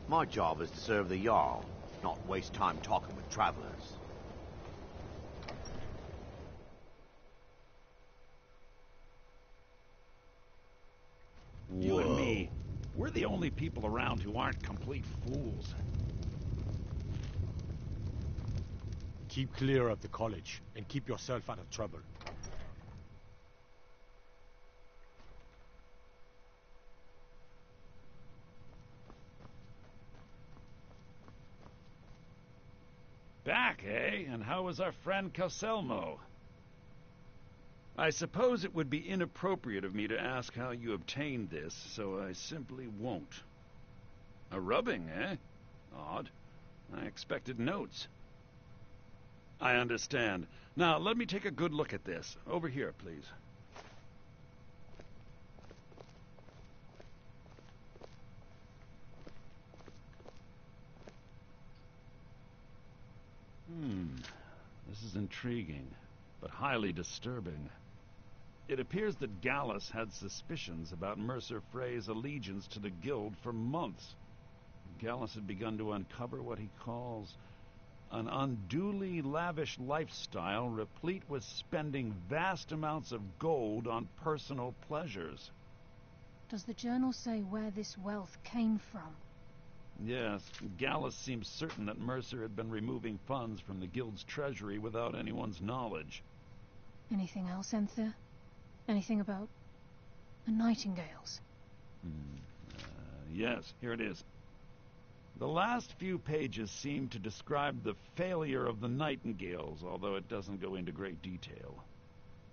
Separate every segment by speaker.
Speaker 1: My job is to serve the Jarl, not waste time talking with travelers.
Speaker 2: You and me, we're the only people around who aren't complete fools.
Speaker 3: Keep clear of the college, and keep yourself out of trouble.
Speaker 2: Back, eh? And how is our friend Calselmo? I suppose it would be inappropriate of me to ask how you obtained this, so I simply won't. A rubbing, eh? Odd. I expected notes. I understand. Now, let me take a good look at this. Over here, please. This is intriguing, but highly disturbing. It appears that Gallus had suspicions about Mercer Frey's allegiance to the Guild for months. Gallus had begun to uncover what he calls an unduly lavish lifestyle replete with spending vast amounts of gold on personal pleasures.
Speaker 4: Does the journal say where this wealth came from?
Speaker 2: Yes, Gallus seems certain that Mercer had been removing funds from the Guild's treasury without anyone's knowledge.
Speaker 4: Anything else, Enthir? Anything about the Nightingales?
Speaker 2: Yes, here it is. The last few pages seem to describe the failure of the Nightingales, although it doesn't go into great detail.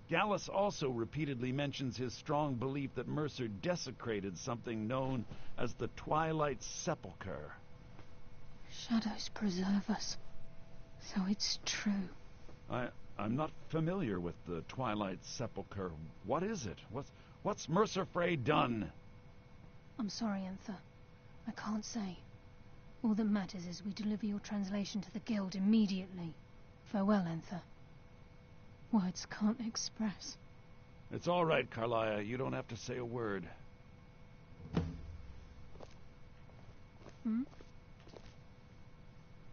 Speaker 2: Gallus also repeatedly mentions his strong belief that Mercer desecrated something known as the Twilight Sepulchre.
Speaker 4: Shadows preserve us. So it's true.
Speaker 2: I'm not familiar with the Twilight Sepulchre. What is it? What's Mercer Frey done?
Speaker 4: I'm sorry, Enthir. I can't say. All that matters is we deliver your translation to the Guild immediately. Farewell, Enthir. Words can't express.
Speaker 2: It's all right, Carlia. You don't have to say a word.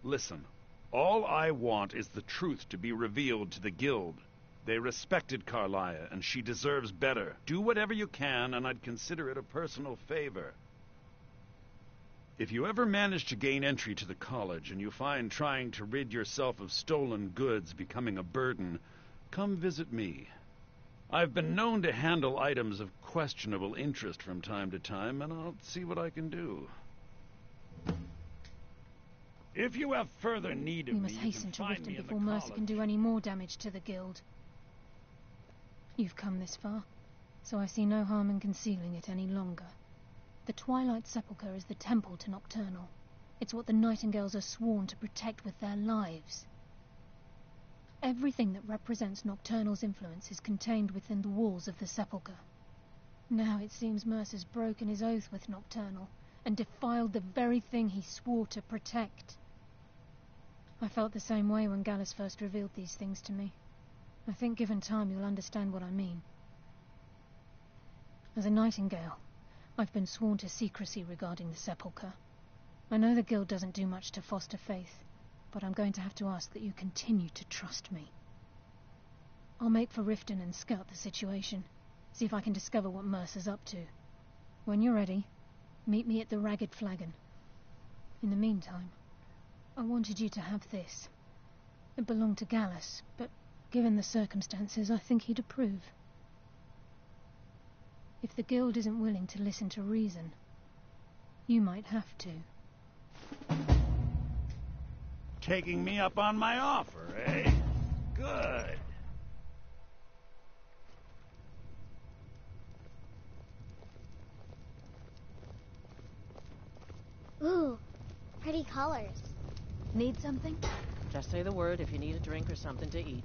Speaker 2: Listen, all I want is the truth to be revealed to the Guild. They respected Carlia, and she deserves better. Do whatever you can, and I'd consider it a personal favor. If you ever manage to gain entry to the college, and you find trying to rid yourself of stolen goods becoming a burden, come visit me. I've been known to handle items of questionable interest from time to time, and I'll see what I can do. If you have further need of me,
Speaker 4: We must hasten to Riften
Speaker 2: me
Speaker 4: before Mercer can do any more damage to the Guild. You've come this far, so I see no harm in concealing it any longer. The Twilight Sepulchre is the temple to Nocturnal. It's what the Nightingales are sworn to protect with their lives. Everything that represents Nocturnal's influence is contained within the walls of the Sepulchre. Now it seems Mercer's broken his oath with Nocturnal and defiled the very thing he swore to protect. I felt the same way when Gallus first revealed these things to me. I think given time you'll understand what I mean. As a Nightingale, I've been sworn to secrecy regarding the Sepulchre. I know the Guild doesn't do much to foster faith, but I'm going to have to ask that you continue to trust me. I'll make for Riften and scout the situation, see if I can discover what Mercer's up to. When you're ready, meet me at the Ragged Flagon. In the meantime, I wanted you to have this. It belonged to Gallus, but given the circumstances, I think he'd approve. If the Guild isn't willing to listen to reason, you might have to.
Speaker 2: Taking me up on my offer, eh? Good.
Speaker 5: Ooh, pretty colors.
Speaker 4: Need something?
Speaker 6: Just say the word if you need a drink or something to eat.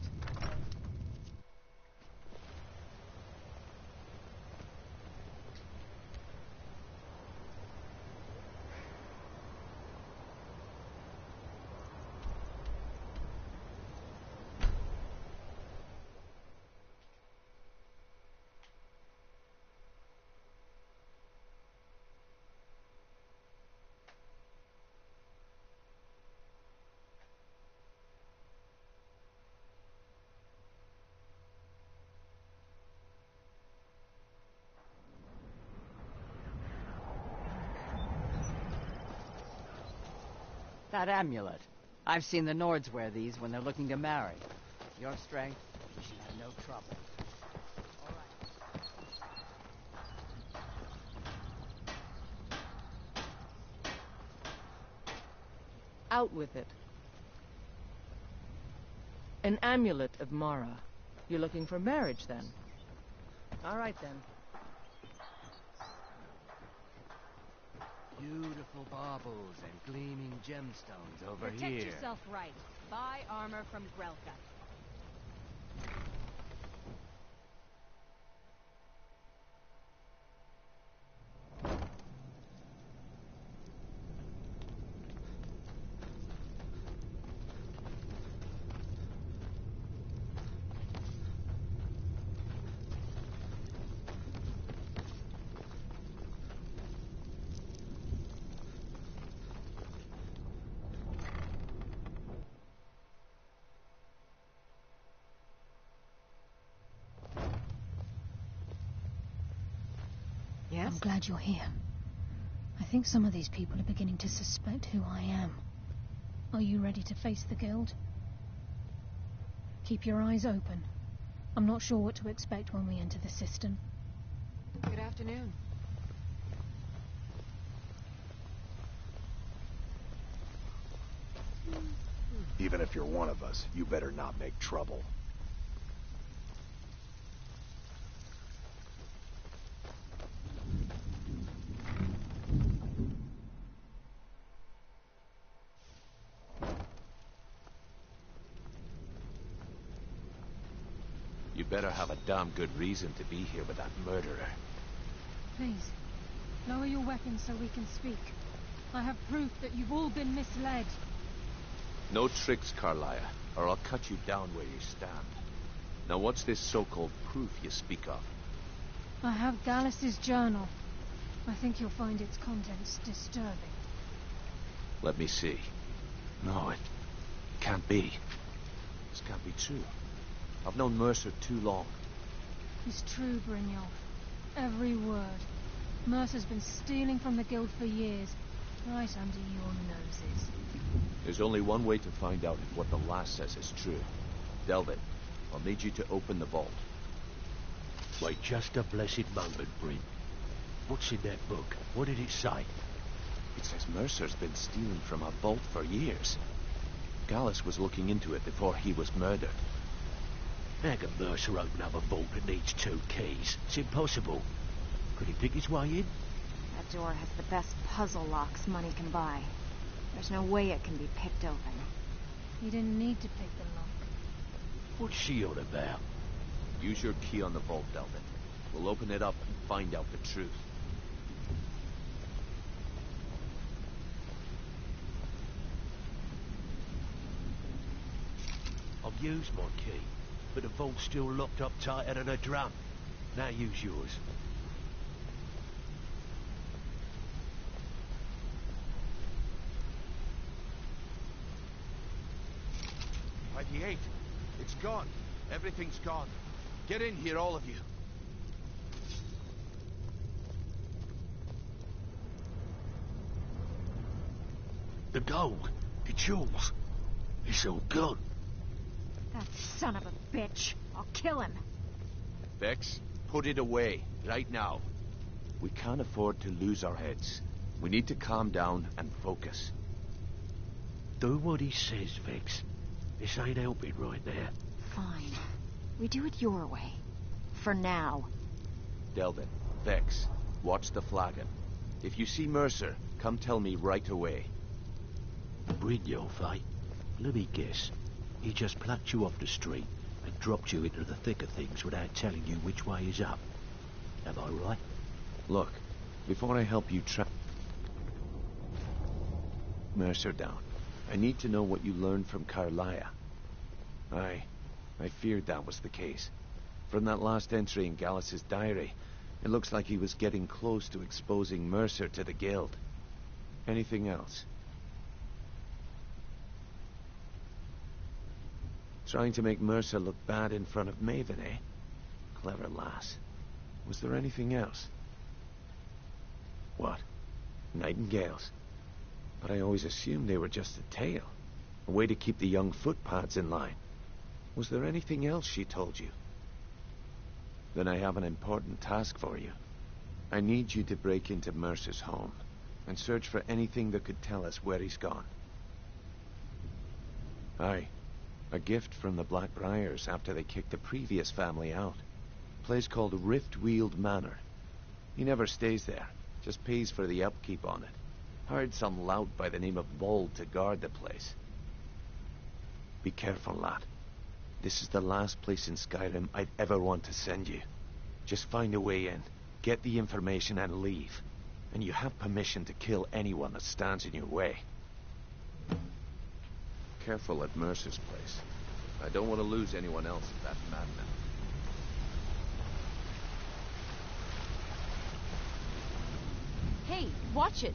Speaker 7: That amulet. I've seen the Nords wear these when they're looking to marry. Your strength, you should have no trouble. All right.
Speaker 6: Out with it. An amulet of Mara. You're looking for marriage, then? All right, then.
Speaker 7: Beautiful baubles and gleaming gemstones over here.
Speaker 8: Protect yourself right. Buy armor from Grelka.
Speaker 4: I'm glad you're here. I think some of these people are beginning to suspect who I am. Are you ready to face the Guild? Keep your eyes open. I'm not sure what to expect when we enter the system.
Speaker 8: Good afternoon.
Speaker 9: Even if you're one of us, you better not make trouble.
Speaker 1: You better have a damn good reason to be here with that murderer.
Speaker 4: Please, lower your weapons so we can speak. I have proof that you've all been misled.
Speaker 1: No tricks, Carlia, or I'll cut you down where you stand. Now what's this so-called proof you speak of?
Speaker 4: I have Gallus's journal. I think you'll find its contents disturbing.
Speaker 1: Let me see. No, it can't be. This can't be true. I've known Mercer too long.
Speaker 4: It's true, Brynjolf. Every word. Mercer's been stealing from the Guild for years, right under your noses.
Speaker 1: There's only one way to find out if what the lass says is true. Delvin, I'll need you to open the vault.
Speaker 10: Wait just a blessed moment, Bryn. What's in that book? What did it say?
Speaker 1: It says Mercer's been stealing from our vault for years. Gallus was looking into it before he was murdered.
Speaker 10: How can Mercer open up a vault that needs 2 keys? It's impossible. Could he pick his way in?
Speaker 11: That door has the best puzzle locks money can buy. There's no way it can be picked open.
Speaker 4: He didn't need to pick the lock.
Speaker 10: What's she on about?
Speaker 1: Use your key on the vault, Delvin. We'll open it up and find out the truth.
Speaker 10: I've used my key, but the vault's still locked up tighter than a drum. Now use yours.
Speaker 1: '98. It's gone. Everything's gone. Get in here, all of you.
Speaker 10: The gold. It's yours. It's all gone.
Speaker 11: That son of a bitch. I'll kill him.
Speaker 1: Vex, put it away, right now. We can't afford to lose our heads. We need to calm down and focus.
Speaker 10: Do what he says, Vex. This ain't helping right now.
Speaker 11: Fine. We do it your way. For now.
Speaker 1: Delvin, Vex, watch the flagon. If you see Mercer, come tell me right away.
Speaker 10: Brynjolf, eh? Let me guess. He just plucked you off the street and dropped you into the thick of things without telling you which way is up. Am I right?
Speaker 1: Look, before I help you track Mercer down, I need to know what you learned from Carlia. I feared that was the case. From that last entry in Gallus's diary, it looks like he was getting close to exposing Mercer to the Guild. Anything else? Trying to make Mercer look bad in front of Maven, eh? Clever lass. Was there anything else? What? Nightingales? But I always assumed they were just a tale. A way to keep the young footpads in line. Was there anything else she told you? Then I have an important task for you. I need you to break into Mercer's home and search for anything that could tell us where he's gone. Aye. A gift from the Blackbriars after they kicked the previous family out. Place called Riftweald Manor. He never stays there, just pays for the upkeep on it. Hired some lout by the name of Vold to guard the place. Be careful, lad. This is the last place in Skyrim I'd ever want to send you. Just find a way in, get the information and leave. And you have permission to kill anyone that stands in your way. Careful at Mercer's place. I don't want to lose anyone else at that madman.
Speaker 6: Hey, watch it!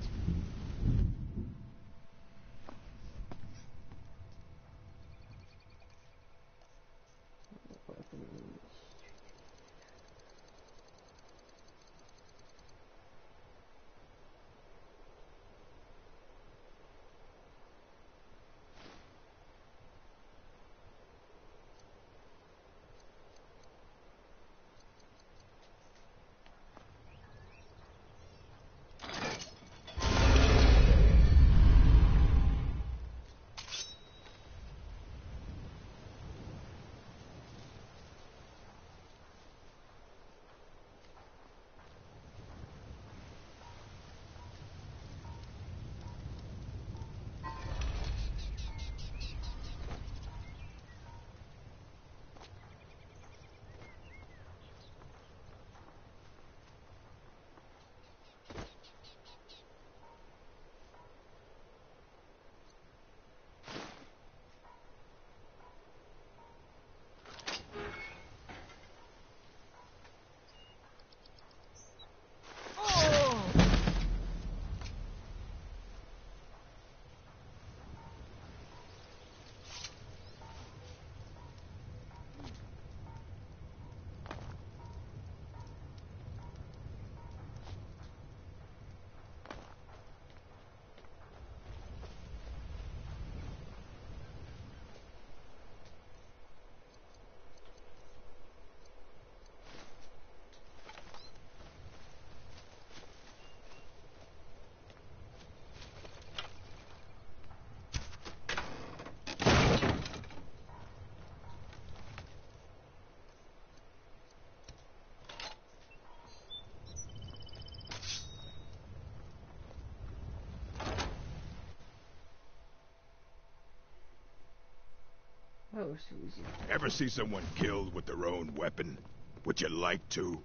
Speaker 12: Oh, Susie.
Speaker 9: Ever see someone killed with their own weapon? Would you like to?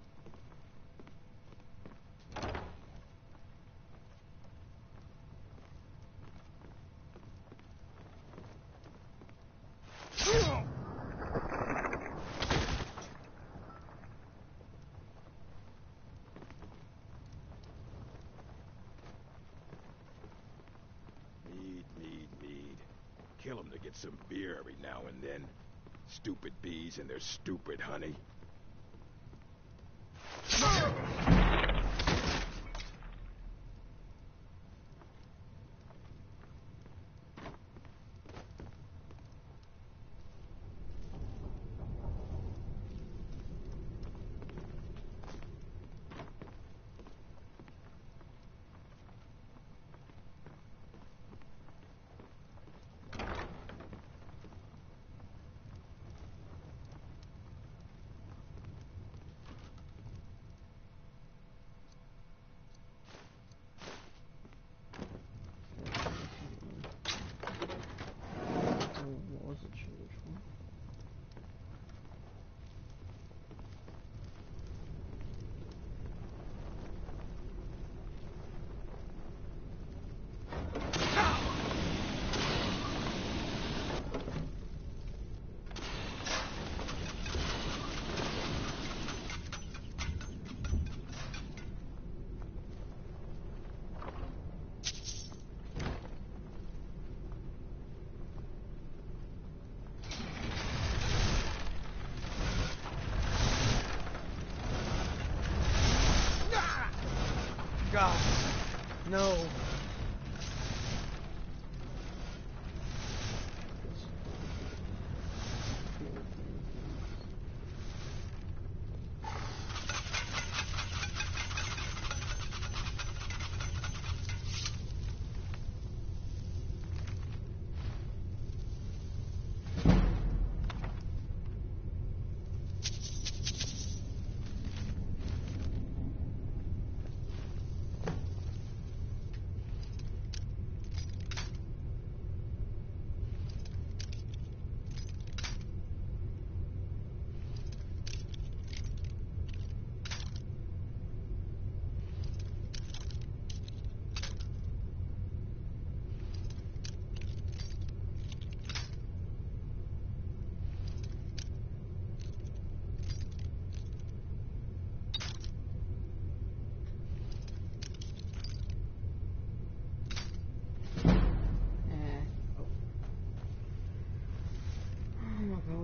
Speaker 9: Mead. Kill 'em to get some beer every now and then. Stupid bees and their stupid honey.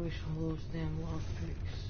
Speaker 12: wish all those damn lockpicks.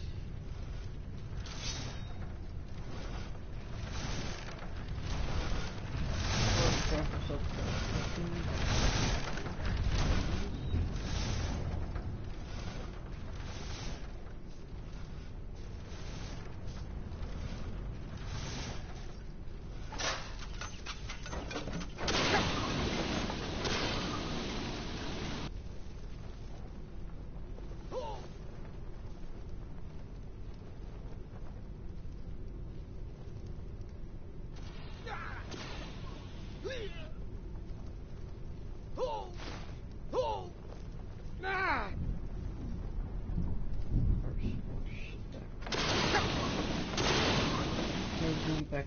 Speaker 12: Back.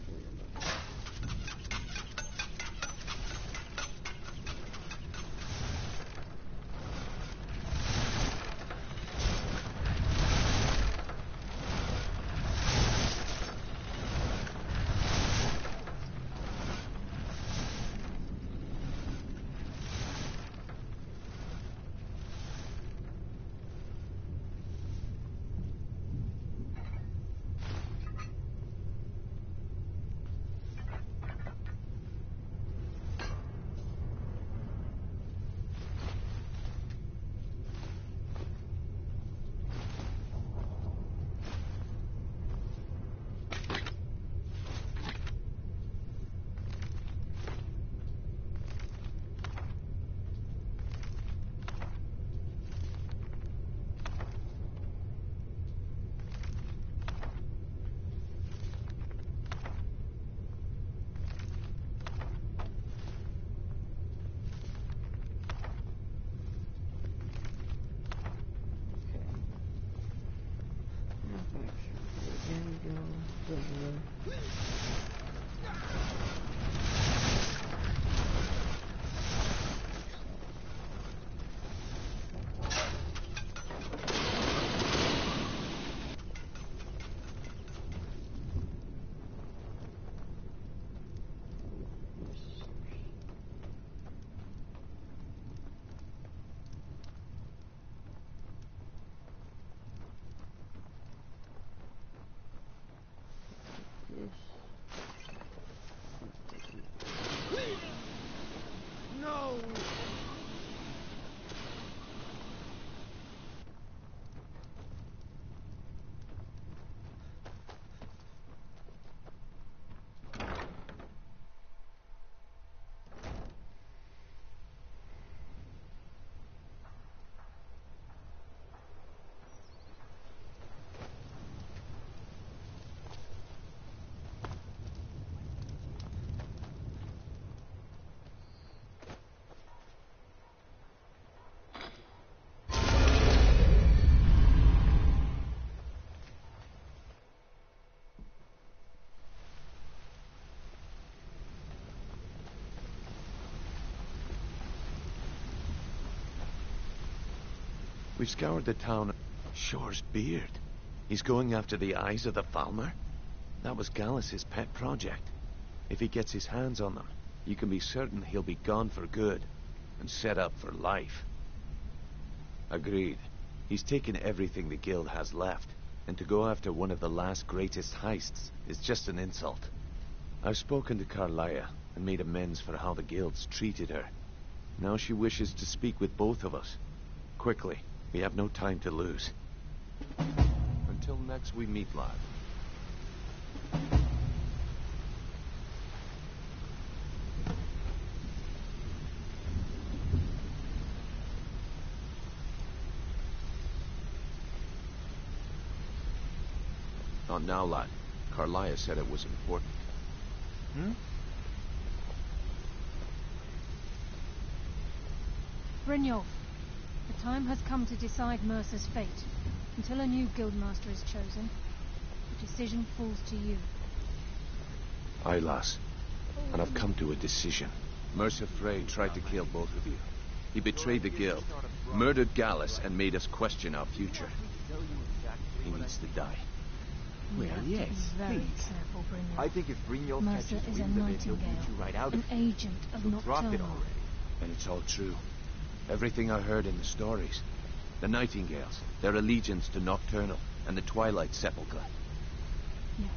Speaker 1: No! We've scoured the town. Shore's beard. He's going after the eyes of the Falmer? That was Gallus's pet project. If he gets his hands on them, you can be certain he'll be gone for good, and set up for life. Agreed. He's taken everything the guild has left, and to go after one of the last greatest heists is just an insult. I've spoken to Carlia, and made amends for how the guild's treated her. Now she wishes to speak with both of us. Quickly. We have no time to lose. Until next we meet, lad. Not now, lad. Carlia said it was important.
Speaker 4: Brynjolf, the time has come to decide Mercer's fate. Until a new guildmaster is chosen, the decision falls to you.
Speaker 1: Aye, lass. And I've come to a decision. Mercer Frey tried to kill both of you. He betrayed the guild, murdered Gallus, and made us question our future. He needs to die.
Speaker 4: You have to be very careful, Brynjolf.
Speaker 13: I think if Brynjolf
Speaker 4: Mercer
Speaker 13: catches
Speaker 4: is a
Speaker 13: wind of it, he'll
Speaker 4: nightingale,
Speaker 13: boot you right out
Speaker 4: an
Speaker 13: of it.
Speaker 4: agent of
Speaker 13: He'll drop it
Speaker 4: Nocturnal.
Speaker 13: already.
Speaker 1: And it's all true. Everything I heard in the stories. The Nightingales, their allegiance to Nocturnal, and the Twilight Sepulchre.
Speaker 4: Yes.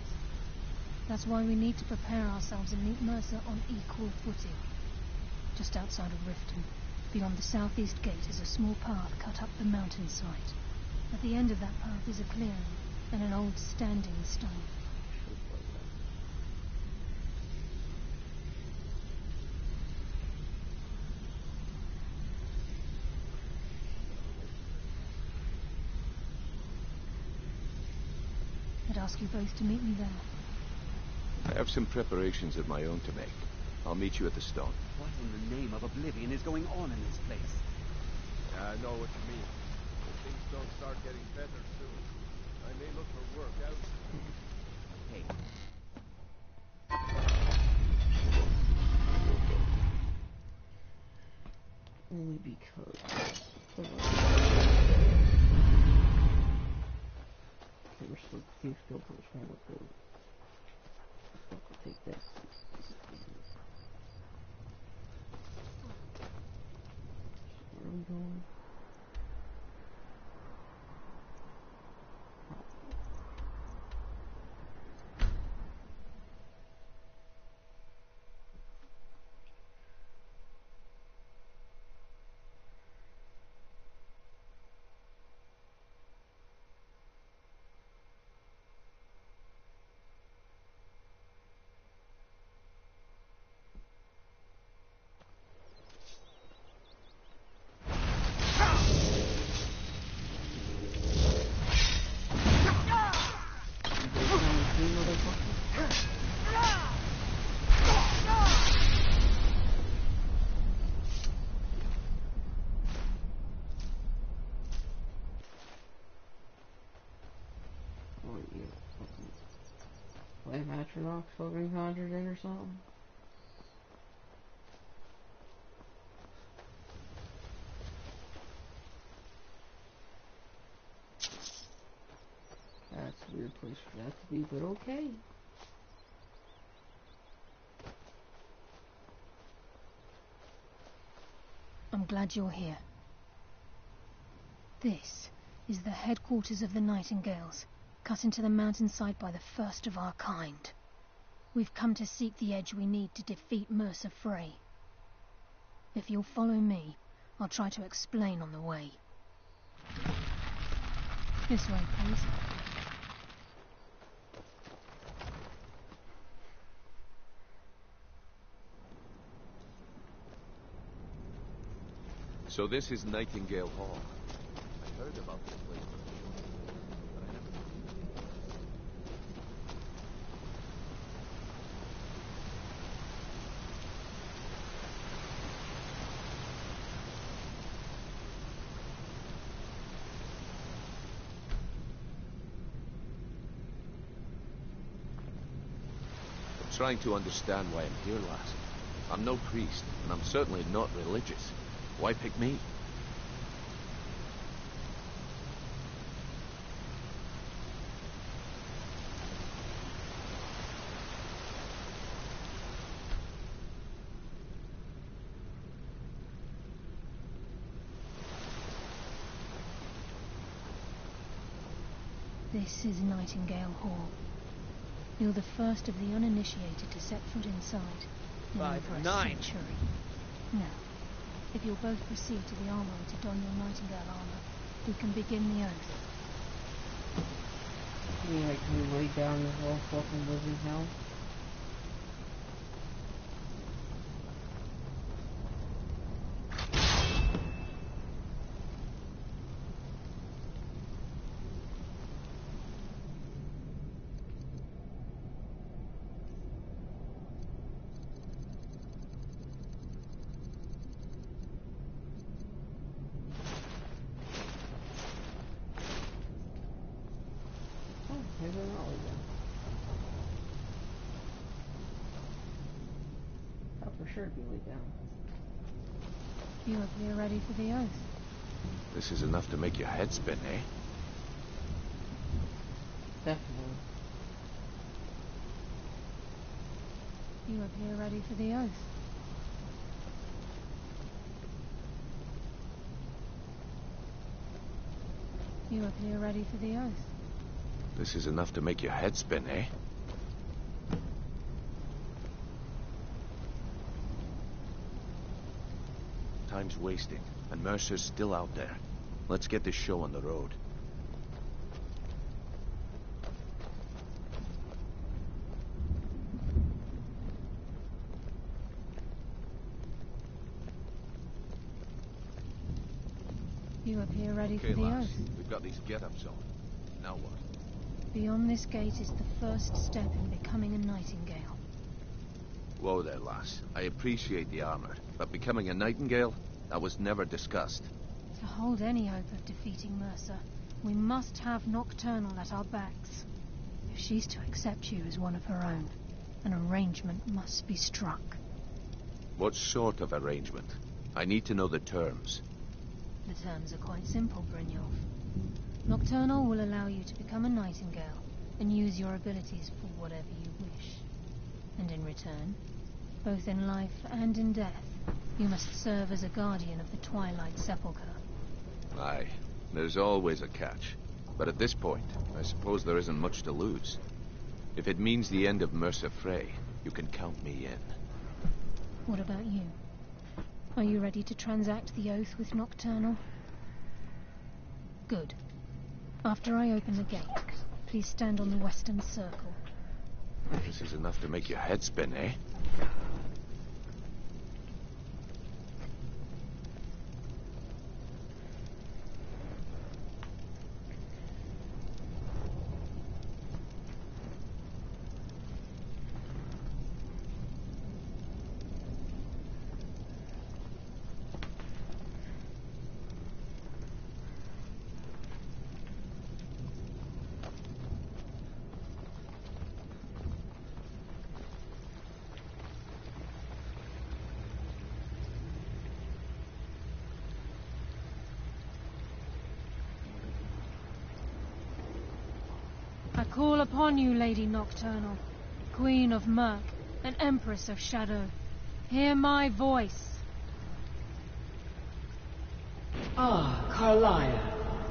Speaker 4: That's why we need to prepare ourselves and meet Mercer on equal footing. Just outside of Riften, beyond the southeast gate, is a small path cut up the mountainside. At the end of that path is a clearing and an old standing stone. I'd ask you both to meet me there.
Speaker 1: I have some preparations of my own to make. I'll meet you at the stone.
Speaker 13: What in the name of oblivion is going on in this place?
Speaker 14: Yeah, I know what you mean. If things don't start getting better soon, I may look for work elsewhere.
Speaker 13: Hey.
Speaker 12: Only because. We're still two filters from what the fuck will take that. Where are we going? Play Matronach fucking conjured in or something? That's a weird place for that to be, but okay.
Speaker 4: I'm glad you're here. This is the headquarters of the Nightingales, cut into the mountainside by the first of our kind. We've come to seek the edge we need to defeat Mercer Frey. If you'll follow me, I'll try to explain on the way. This way, please.
Speaker 1: So this is Nightingale Hall. I heard about this place before, but I never knew. I'm trying to understand why I'm here, lass. I'm no priest, and I'm certainly not religious. Why pick me?
Speaker 4: This is Nightingale Hall. You're the first of the uninitiated to set foot inside.
Speaker 13: By
Speaker 4: for a
Speaker 13: 9.
Speaker 4: century. Now, if you'll both proceed to the armory to don your Nightingale armor, we can begin the oath.
Speaker 12: Yeah, like, can we lay down this whole fucking living hell? Maybe not lay down. Thought for sure it'd be laid down.
Speaker 4: You appear ready for the oath.
Speaker 1: This is enough to make your head spin, eh?
Speaker 12: Definitely.
Speaker 4: You appear ready for the oath. You appear ready for the oath.
Speaker 1: This is enough to make your head spin, eh? Time's wasting, and Mercer's still out there. Let's get this show on the road.
Speaker 4: You appear ready for
Speaker 1: Okay,
Speaker 4: the
Speaker 1: lass.
Speaker 4: oath.
Speaker 1: We've got these get-ups on. Now what?
Speaker 4: Beyond this gate is the first step in becoming a nightingale.
Speaker 1: Whoa there, lass. I appreciate the armor, but becoming a nightingale? That was never discussed.
Speaker 4: To hold any hope of defeating Mercer, we must have Nocturnal at our backs. If she's to accept you as one of her own, an arrangement must be struck.
Speaker 1: What sort of arrangement? I need to know the terms.
Speaker 4: The terms are quite simple, Brynjolf. Nocturnal will allow you to become a nightingale and use your abilities for whatever you wish. And in return, both in life and in death, you must serve as a guardian of the Twilight Sepulchre.
Speaker 1: Aye, there's always a catch. But at this point, I suppose there isn't much to lose. If it means the end of Mercer Frey, you can count me in.
Speaker 4: What about you? Are you ready to transact the oath with Nocturnal? Good. After I open the gate, please stand on the western circle.
Speaker 1: This is enough to make your head spin, eh?
Speaker 4: I call upon you, Lady Nocturnal, Queen of Murk, and Empress of Shadow. Hear my voice.
Speaker 15: Ah, Carlia.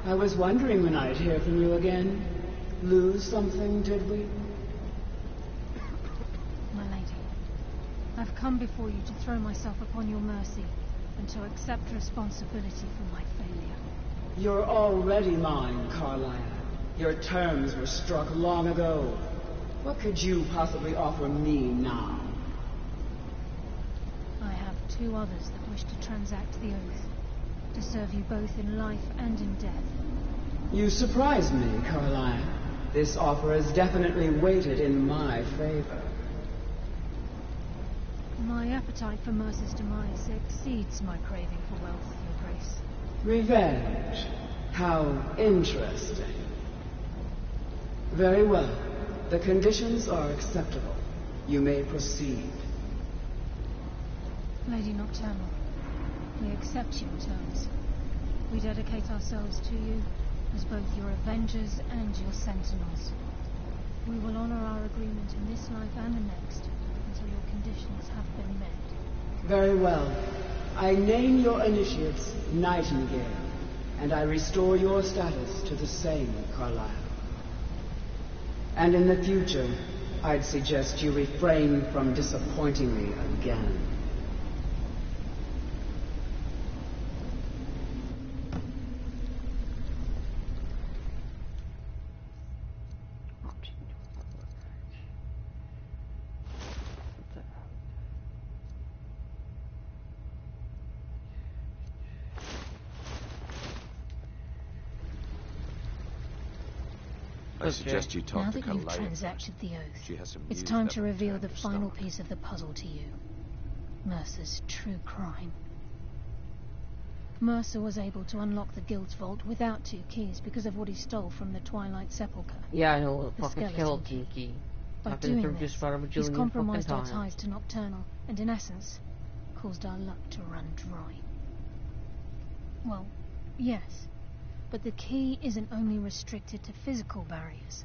Speaker 15: I was wondering when I'd hear from you again. Lose something, did we?
Speaker 4: My lady, I've come before you to throw myself upon your mercy and to accept responsibility for my failure.
Speaker 15: You're already mine, Carlia. Your terms were struck long ago. What could you possibly offer me now?
Speaker 4: I have two others that wish to transact the oath, to serve you both in life and in death.
Speaker 15: You surprise me, Carlia. This offer is definitely weighted in my favor.
Speaker 4: My appetite for Mercer's demise exceeds my craving for wealth, Your Grace.
Speaker 15: Revenge. How interesting. Very well. The conditions are acceptable. You may proceed.
Speaker 4: Lady Nocturnal, we accept your terms. We dedicate ourselves to you as both your avengers and your sentinels. We will honor our agreement in this life and the next until your conditions have been met.
Speaker 15: Very well. I name your initiates Nightingale, and I restore your status to the same, Carlisle. And in the future, I'd suggest you refrain from disappointing me again.
Speaker 1: I suggest you talk
Speaker 4: now
Speaker 1: to
Speaker 4: that you've
Speaker 1: Carlia
Speaker 4: transacted
Speaker 1: first.
Speaker 4: the oath,
Speaker 1: She has some
Speaker 4: it's
Speaker 1: news
Speaker 4: time
Speaker 1: that
Speaker 4: to
Speaker 1: will
Speaker 4: reveal
Speaker 1: turn
Speaker 4: the
Speaker 1: your
Speaker 4: final
Speaker 1: stomach.
Speaker 4: piece of the puzzle to you. Mercer's true crime. Mercer was able to unlock the Guild's vault without two keys because of what he stole from the Twilight Sepulchre.
Speaker 12: Yeah, I know,
Speaker 4: The
Speaker 12: fucking skeleton key.
Speaker 4: By
Speaker 12: I've been
Speaker 4: doing
Speaker 12: through
Speaker 4: this,
Speaker 12: just about a
Speaker 4: he's
Speaker 12: bajillion
Speaker 4: compromised
Speaker 12: fucking
Speaker 4: our
Speaker 12: times.
Speaker 4: ties to Nocturnal, and in essence, caused our luck to run dry. Well, yes, but the key isn't only restricted to physical barriers.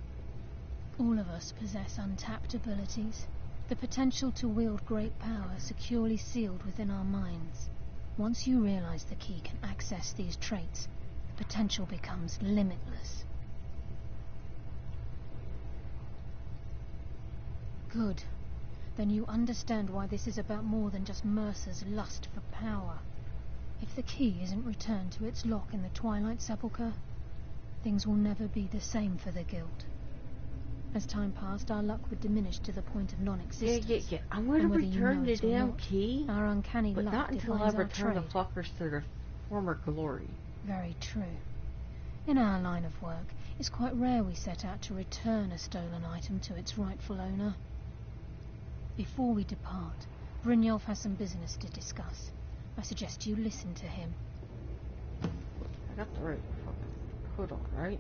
Speaker 4: All of us possess untapped abilities, the potential to wield great power securely sealed within our minds. Once you realize the key can access these traits, potential becomes limitless. Good. Then you understand why this is about more than just Mercer's lust for power. If the key isn't returned to its lock in the Twilight Sepulchre, things will never be the same for the Guild. As time passed, our luck would diminish to the point of non-existence.
Speaker 12: Yeah. I want to return the damn key,
Speaker 4: our uncanny
Speaker 12: but
Speaker 4: luck
Speaker 12: not until I
Speaker 4: defines our
Speaker 12: return the
Speaker 4: trade.
Speaker 12: fuckers to their former glory.
Speaker 4: Very true. In our line of work, it's quite rare we set out to return a stolen item to its rightful owner. Before we depart, Brynjolf has some business to discuss. I suggest you listen to him.
Speaker 12: I got the right fucking hood on, right?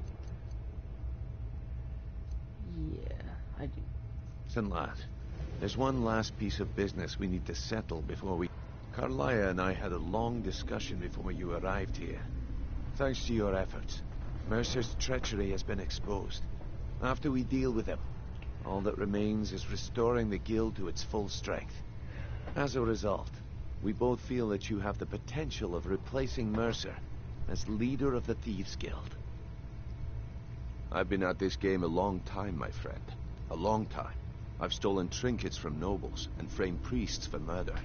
Speaker 12: Yeah, I do.
Speaker 1: Listen, lad. There's one last piece of business we need to settle before we... Carlia and I had a long discussion before you arrived here. Thanks to your efforts, Mercer's treachery has been exposed. After we deal with him, all that remains is restoring the Guild to its full strength. As a result, we both feel that you have the potential of replacing Mercer as leader of the Thieves' Guild. I've been at this game a long time, my friend. A long time. I've stolen trinkets from nobles and framed priests for murder.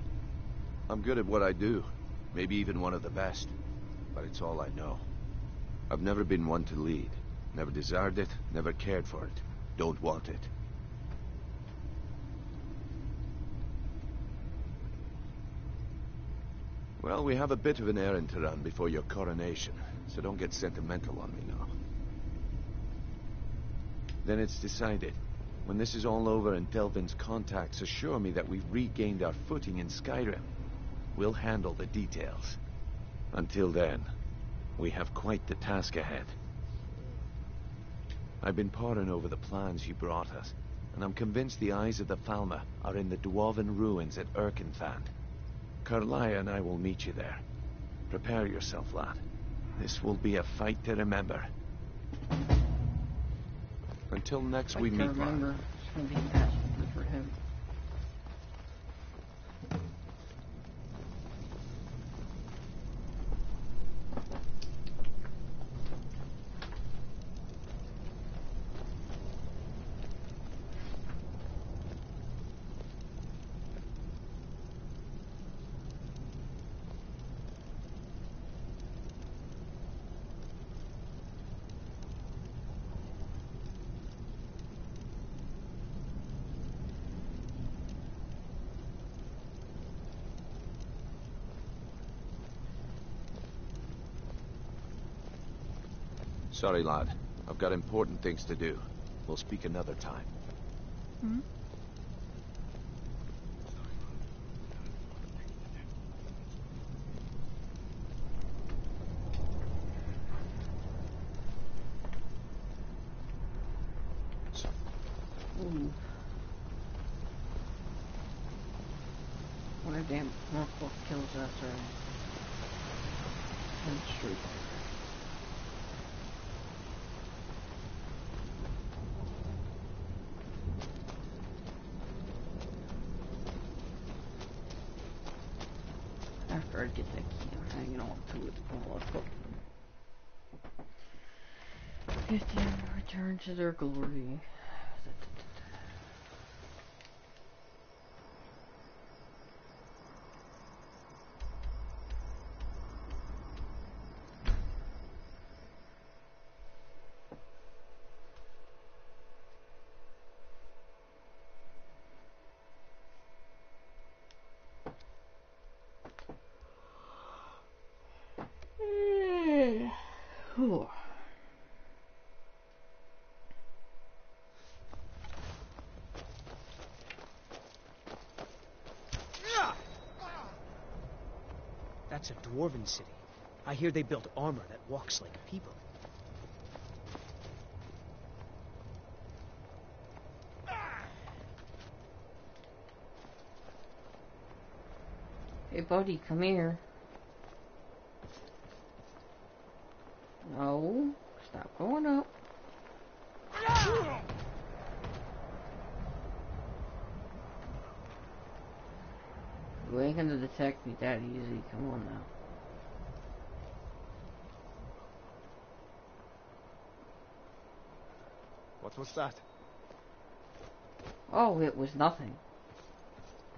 Speaker 1: I'm good at what I do, maybe even one of the best, but it's all I know. I've never been one to lead. Never desired it, never cared for it. Don't want it. Well, we have a bit of an errand to run before your coronation, so don't get sentimental on me now. Then it's decided. When this is all over and Delvin's contacts assure me that we've regained our footing in Skyrim, we'll handle the details. Until then, we have quite the task ahead. I've been poring over the plans you brought us, and I'm convinced the eyes of the Falmer are in the Dwarven ruins at Erkenthand. Carlia and I will meet you there. Prepare yourself, lad. This will be a fight to remember. Until next we meet,
Speaker 12: remember,
Speaker 1: lad.
Speaker 12: it's gonna be impossible for him.
Speaker 1: Sorry, lad. I've got important things to do. We'll speak another time.
Speaker 4: Hmm?
Speaker 12: Ooh. What a damn multiple kills after streak. After I get that key, I'm hanging on to it while I fucking get them return to their glory. Whew.
Speaker 16: That's a dwarven city. I hear they built armor that walks like people.
Speaker 12: Hey buddy, come here. No, stop going up. You ain't gonna detect me that easy, come on now.
Speaker 14: What was that?
Speaker 12: Oh, it was nothing.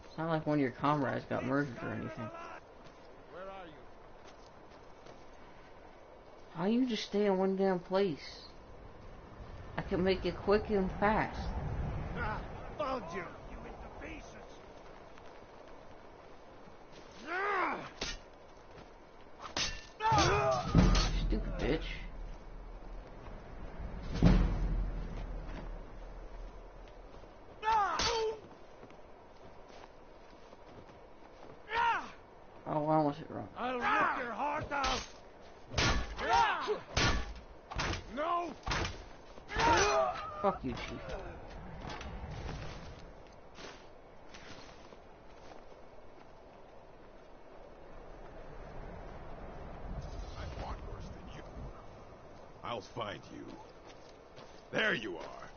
Speaker 12: It's not like one of your comrades got murdered or anything.
Speaker 14: Where are you?
Speaker 12: How you just stay in one damn place? I can make it quick and fast.
Speaker 14: Ah, found you! You into pieces!
Speaker 12: Stupid bitch. Oh, I almost hit wrong.
Speaker 14: I'll rip your heart out! No!
Speaker 12: Fuck you, Chief.
Speaker 9: I want worse than you. I'll find you. There you are.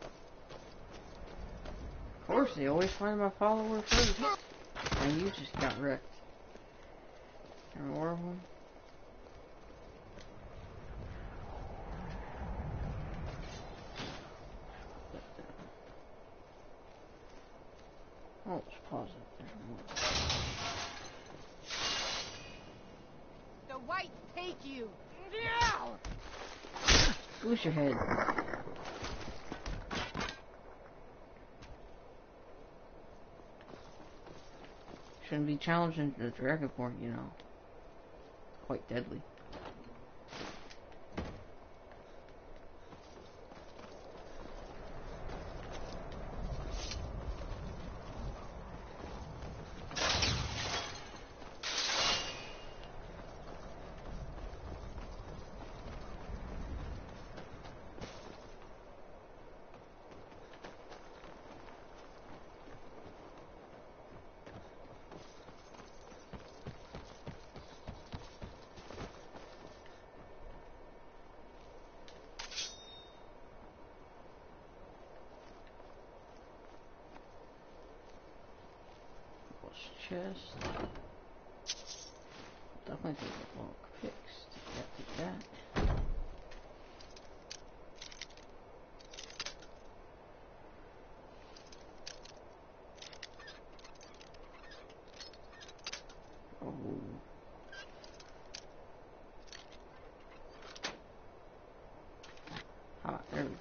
Speaker 12: Of course, they always find my follower first. And you just got wrecked. There are more of them. Oh, let's pause it. There's more.
Speaker 8: The whites take you.
Speaker 12: Boost your head. Shouldn't be challenging the Dragonborn, you know. Quite deadly. Chest. Definitely take a lock fixed. Yeah, take that. Oh. Ah, there we go.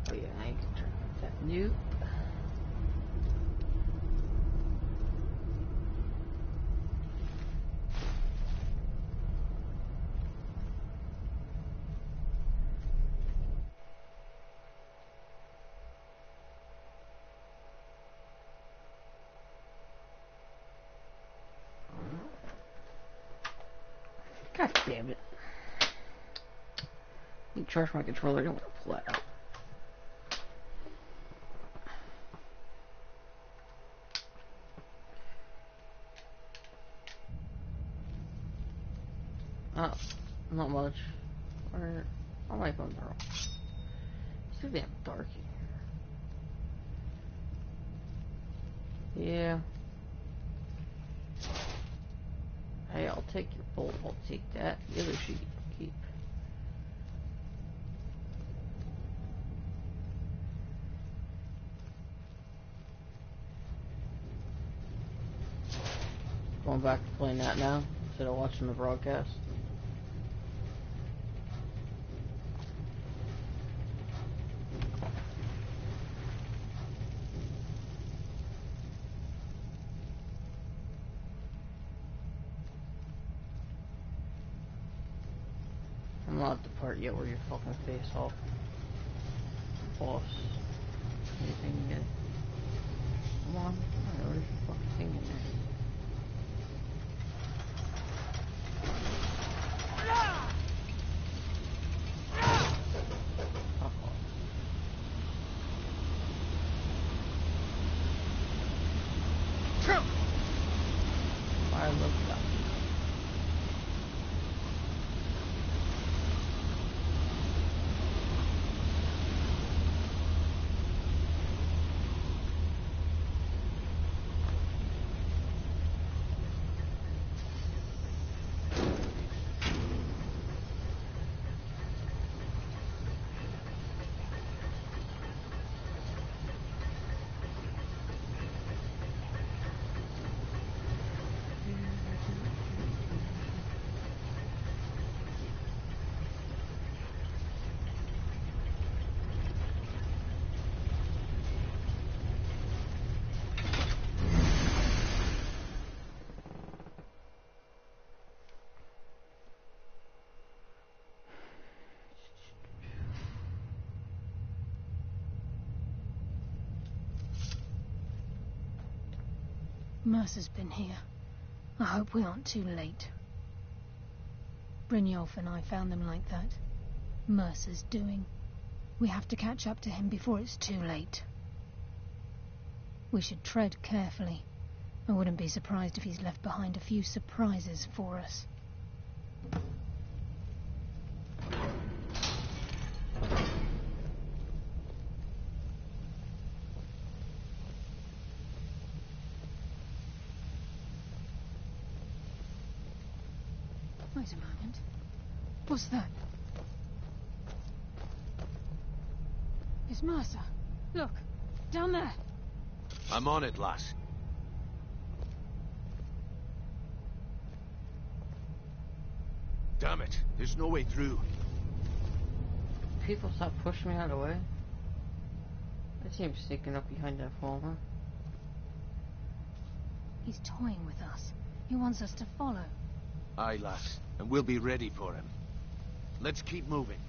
Speaker 12: Oh yeah, I can turn that new. God damn it. You charge my controller, I don't want to pull that out. Oh, not much. Or I might go wrong. It's too damn dark here. Yeah. Hey, I'll take your bolt. I'll take that. The other sheet you can keep. Going back to playing that now instead of watching the broadcast. I'm not at the part yet where you're fucking face off. Boss. Anything yet? Come on. I know there's a fucking thing in there. I love that.
Speaker 4: Mercer's been here. I hope we aren't too late. Brynjolf and I found them like that. Mercer's doing. We have to catch up to him before it's too late. We should tread carefully. I wouldn't be surprised if he's left behind a few surprises for us. Wait a moment. What's that? It's Mercer. Look, down there.
Speaker 1: I'm on it, lass. Damn it, there's no way through.
Speaker 12: People stop pushing me out of the way. I see him sneaking up behind that farmer.
Speaker 4: He's toying with us. He wants us to follow.
Speaker 1: Aye, lass, and we'll be ready for him. Let's keep moving.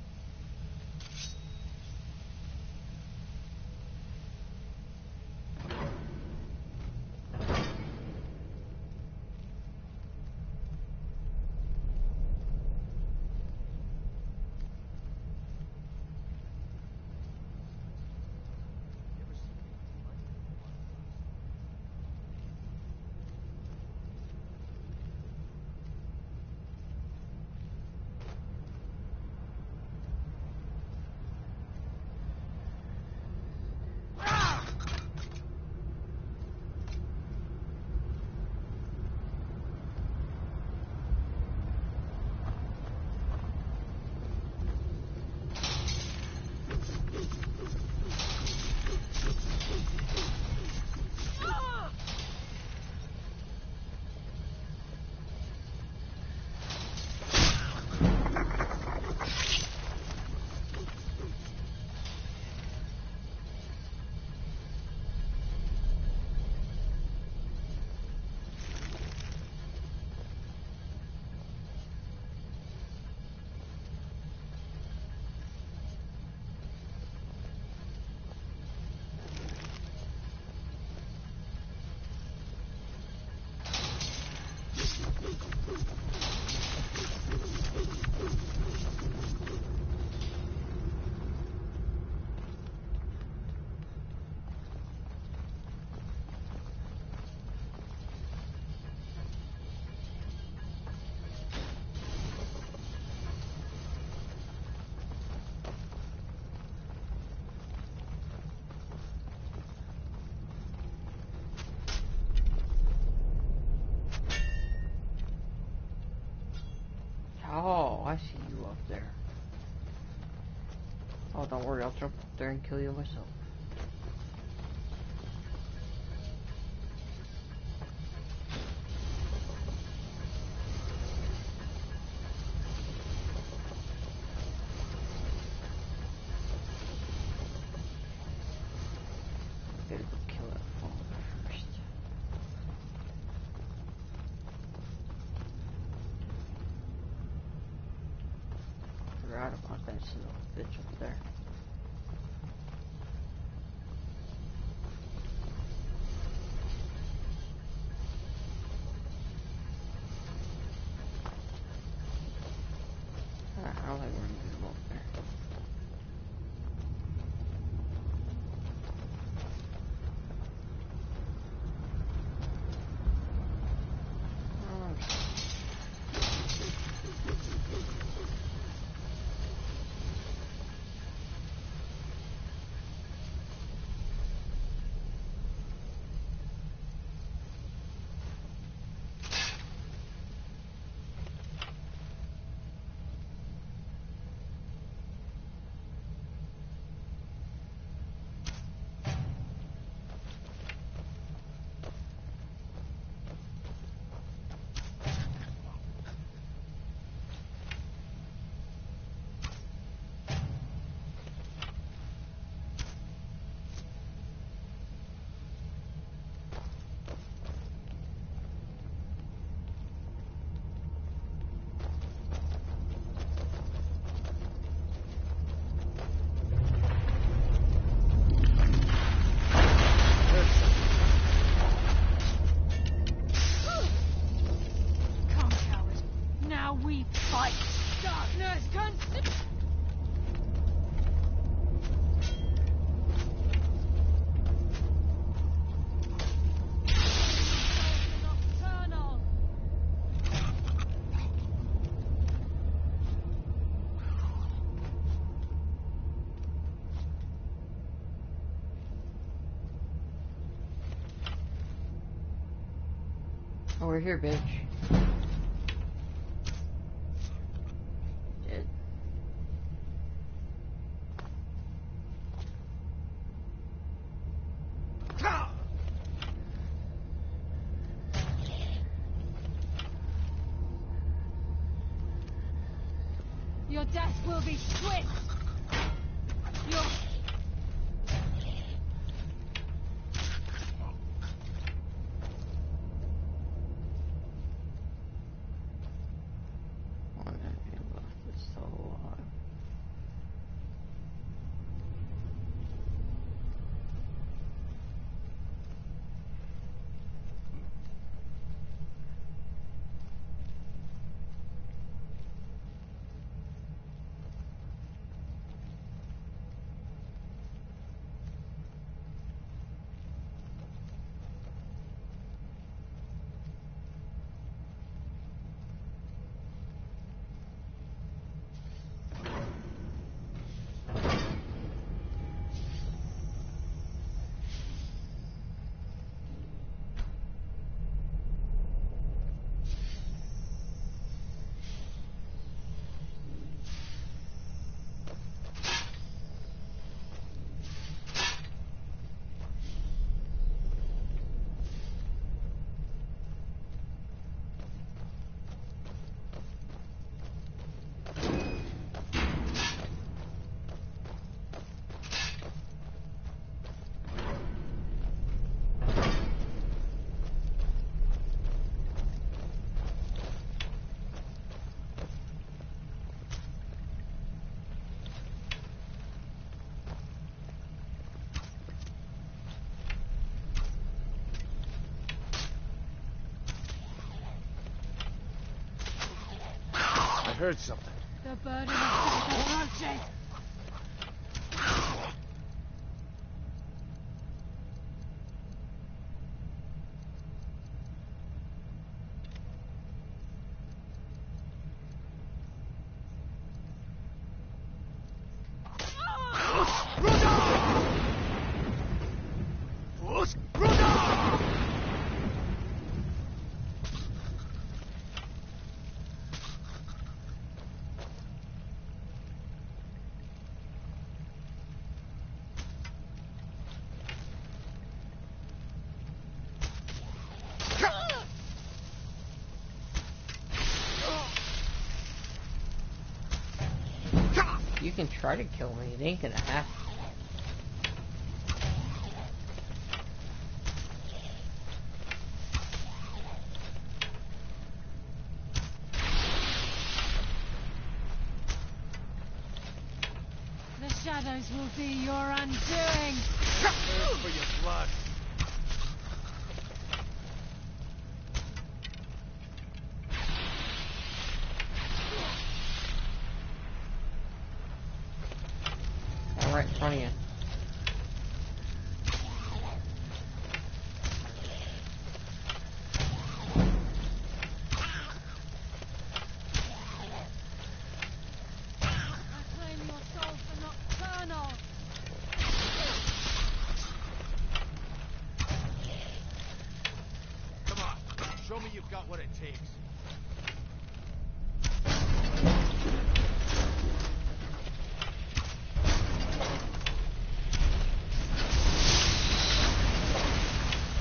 Speaker 12: Oh, I see you up there. Oh, don't worry, I'll jump up there and kill you myself. Gotta go kill that father first. Forgot about that son of a bitch up there. I don't think we're gonna go up there. Oh, we're here, bitch. Dead.
Speaker 4: Your death will be swift. Your...
Speaker 12: One enemy left is still alive.
Speaker 1: I heard something.
Speaker 4: The burden of death approaches.
Speaker 12: You can try to kill me, it ain't gonna happen.
Speaker 4: The shadows will be your undoing.
Speaker 1: Thirst for your blood.
Speaker 12: Right in front of you.
Speaker 4: Reclaim your soul for nocturnal.
Speaker 1: Come on, show me you've got what it takes.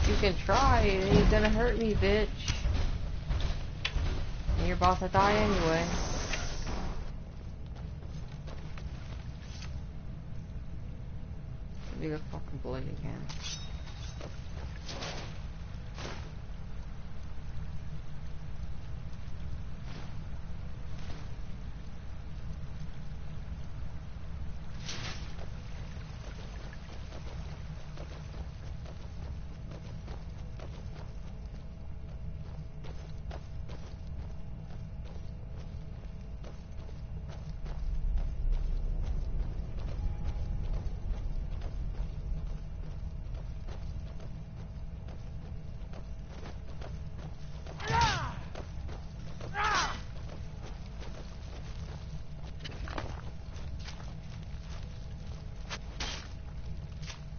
Speaker 12: You can try, it ain't gonna hurt me, bitch. And you're about to die anyway. Do the fucking blade again.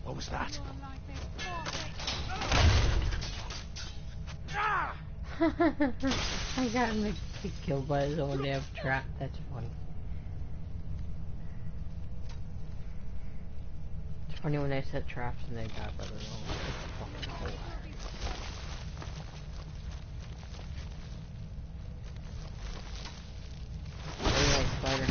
Speaker 1: What was that?
Speaker 12: I got him killed by his own damn trap. That's funny. It's funny when they set traps and they got by their own. It's fucking hilarious. Very nice spider.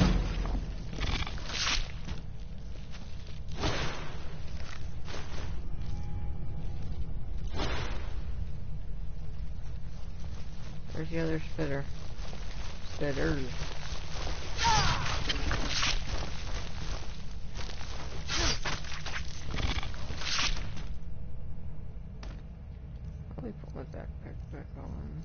Speaker 12: Where's the other spitter? Spitters. Probably put my backpack back on.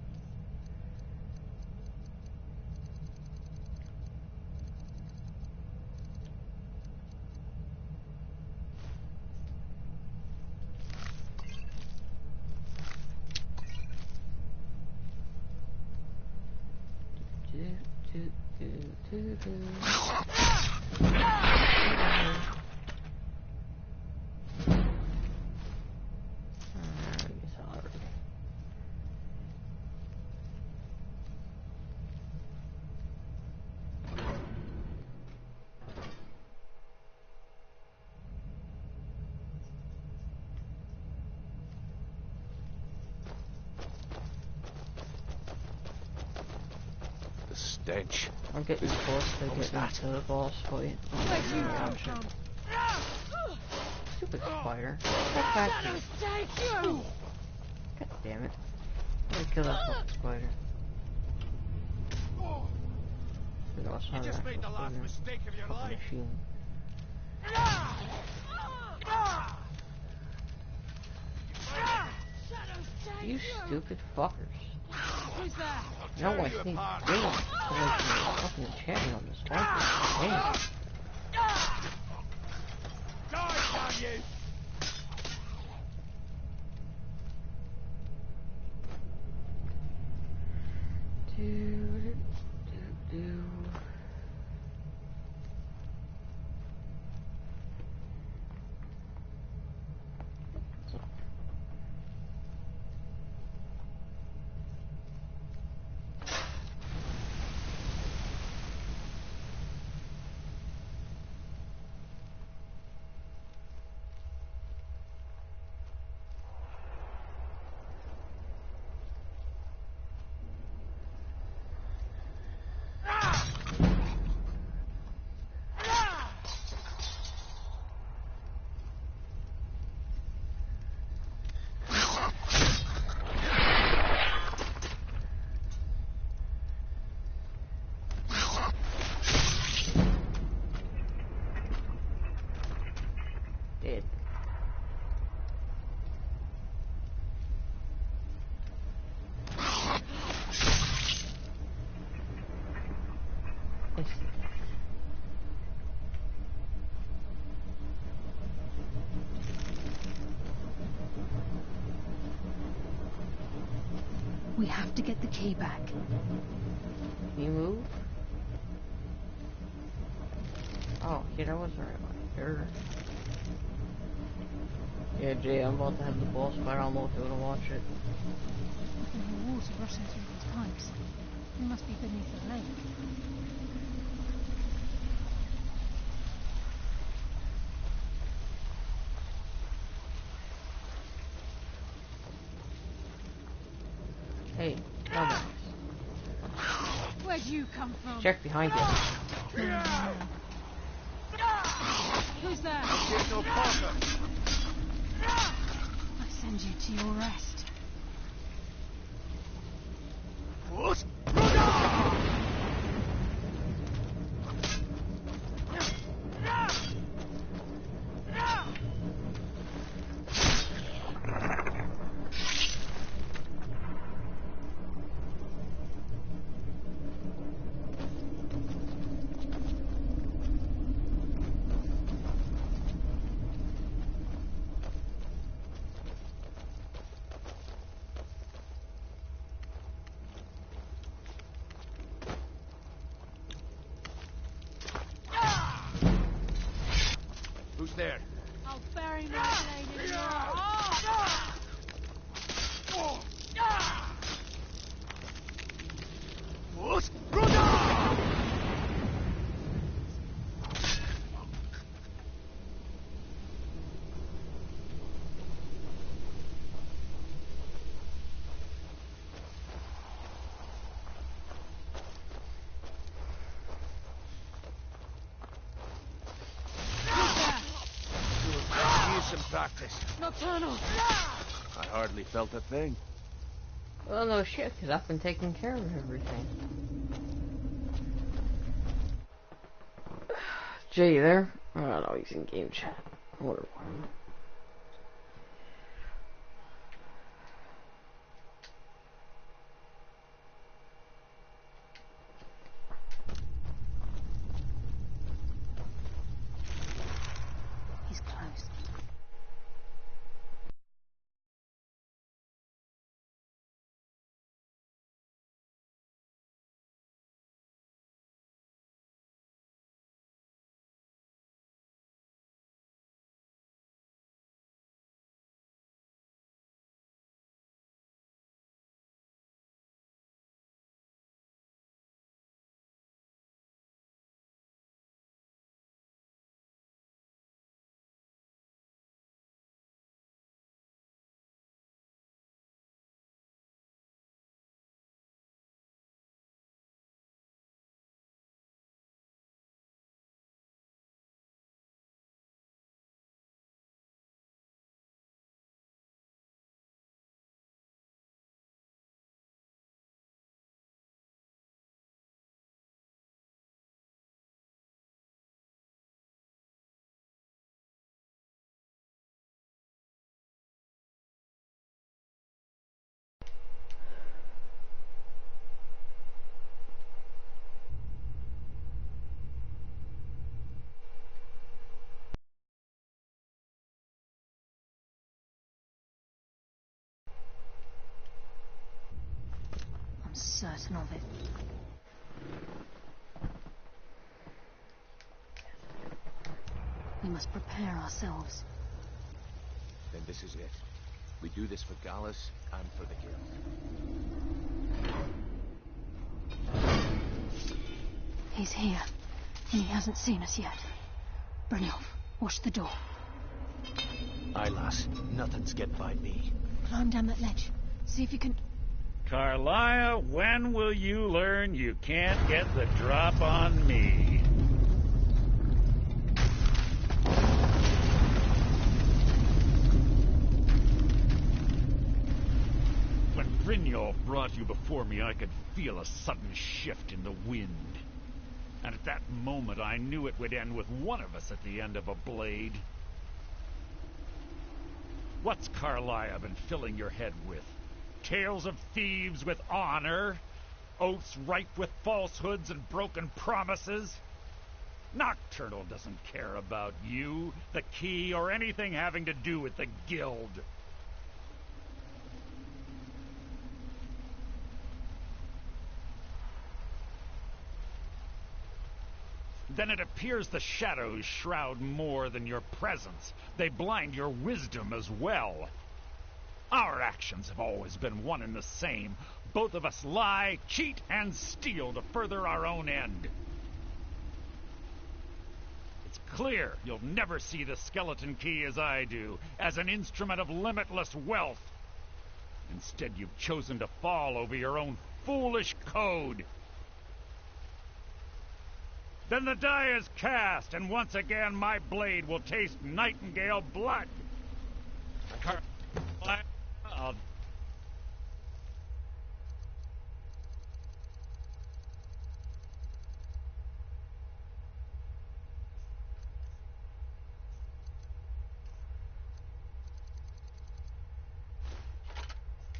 Speaker 1: The stench.
Speaker 12: I'm getting close to getting to the boss fight.
Speaker 8: Where'd you come from?
Speaker 12: Stupid spider. Get back here. God damn it. I'm gonna kill that fucking spider.
Speaker 3: You just made the last mistake of your life.
Speaker 12: You stupid fuckers.
Speaker 8: Who's that?
Speaker 12: No one thinks doing fucking enchantment on this fucking damn.
Speaker 3: Die, damn you!
Speaker 12: Dead.
Speaker 4: We have to get the key back.
Speaker 12: Can you move? Oh, yeah, that was the right one. Sure. Yeah, Jay, I'm about to have the boss fight. I don't know if you want to watch it.
Speaker 4: I can hear water rushing through these pipes. We must be beneath the lake.
Speaker 12: Hey, dumbass.
Speaker 8: Where'd you come from?
Speaker 12: Check behind you.
Speaker 8: Who's that?
Speaker 3: There's no Parker.
Speaker 4: I send you to your rest.
Speaker 3: What? Who's there?
Speaker 8: I'll bury my blade in your...
Speaker 1: justice.
Speaker 8: Nocturnal!
Speaker 1: I hardly felt a thing.
Speaker 12: Well, no shit, because I've been taking care of everything. Jay, you there? Oh, no, he's in game chat. Whatever.
Speaker 4: He's close. I'm certain of it. We must prepare ourselves.
Speaker 1: Then this is it. We do this for Gallus and for the guild.
Speaker 4: He's here, and he hasn't seen us yet. Brynjolf, watch the door.
Speaker 1: Aye, lass. Nothing's get by me.
Speaker 4: Climb down that ledge. See if you can...
Speaker 2: Carlia, when will you learn you can't get the drop on me? When Brynjolf brought you before me, I could feel a sudden shift in the wind. And at that moment, I knew it would end with one of us at the end of a blade. What's Carlia been filling your head with? Tales of thieves with honor? Oaths rife with falsehoods and broken promises? Nocturnal doesn't care about you, the key, or anything having to do with the guild. Then it appears the shadows shroud more than your presence. They blind your wisdom as well. Our actions have always been one and the same. Both of us lie, cheat, and steal to further our own end. It's clear you'll never see the skeleton key as I do, as an instrument of limitless wealth. Instead, you've chosen to fall over your own foolish code. Then the die is cast, and once again my blade will taste nightingale blood. I'll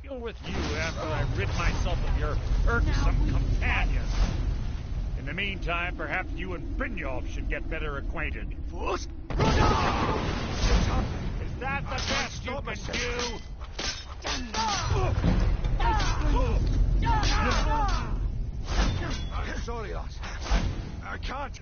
Speaker 2: deal with you after I rid myself of your irksome companion. In the meantime, perhaps you and Brynjolf should get better acquainted. Is that the best you can do?
Speaker 9: I'm sorry, lass. I can't.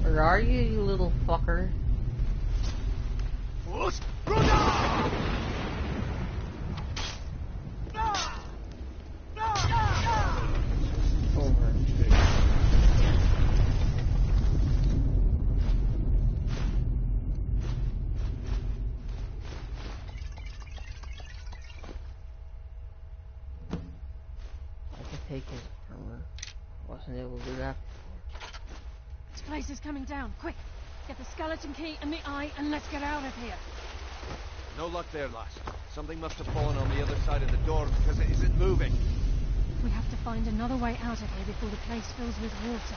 Speaker 12: Where are you, you little fucker? take his armor. Wasn't able to do that.
Speaker 4: This place is coming down. Quick! Get the skeleton key and the eye and let's get out of here.
Speaker 1: No luck there, lass. Something must have fallen on the other side of the door because it isn't moving.
Speaker 4: We have to find another way out of here before the place fills with water.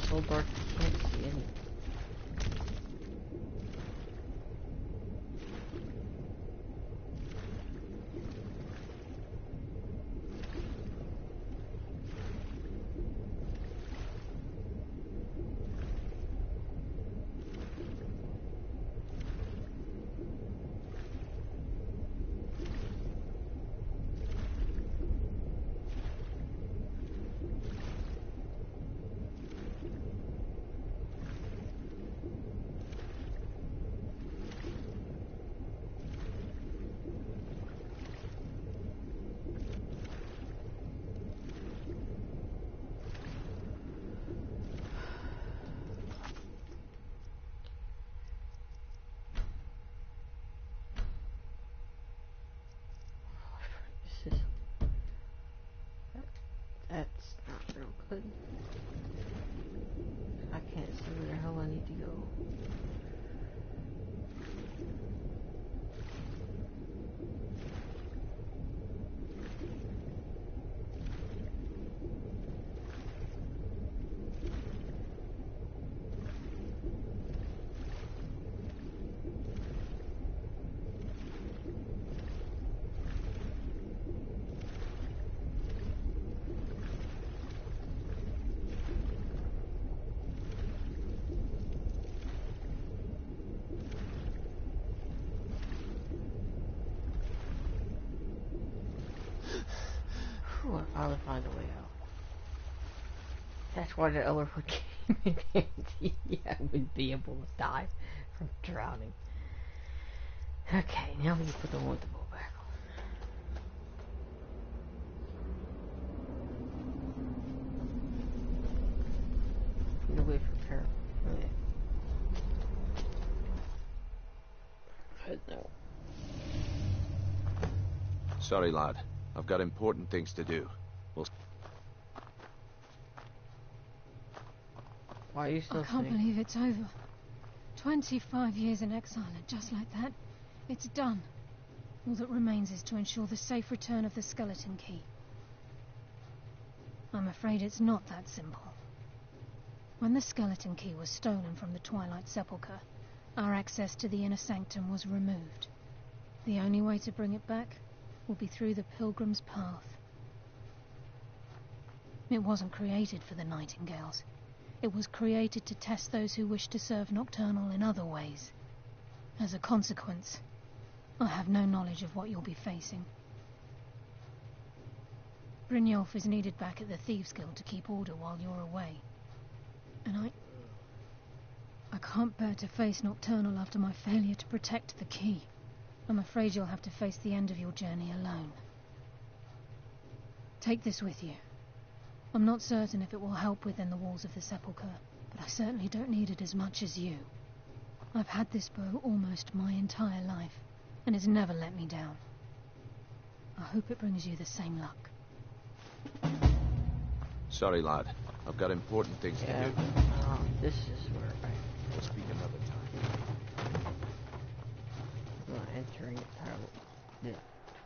Speaker 12: So dark you can't see anything. That's not real good. I can't see where the hell I need to go. I'll finally find a way out. That's why the other one came in handy. I would be able to die from drowning. Okay, now we can put the one with the bow back on. No way for her. Okay. No.
Speaker 1: Sorry, lad. I've got important things to do.
Speaker 12: Why are you still
Speaker 4: I can't believe it's over. 25 years in exile, and just like that, it's done. All that remains is to ensure the safe return of the skeleton key. I'm afraid it's not that simple. When the skeleton key was stolen from the Twilight Sepulchre, our access to the inner sanctum was removed. The only way to bring it back will be through the Pilgrim's Path. It wasn't created for the Nightingales. It was created to test those who wish to serve Nocturnal in other ways. As a consequence, I have no knowledge of what you'll be facing. Brynjolf is needed back at the Thieves' Guild to keep order while you're away. And I can't bear to face Nocturnal after my failure to protect the key. I'm afraid you'll have to face the end of your journey alone. Take this with you. I'm not certain if it will help within the walls of the sepulchre, but I certainly don't need it as much as you. I've had this bow almost my entire life, and it's never let me down. I hope it brings you the same luck.
Speaker 1: Sorry, lad. I've got important things to do.
Speaker 12: This is where
Speaker 1: We'll speak another time.
Speaker 12: I'm entering the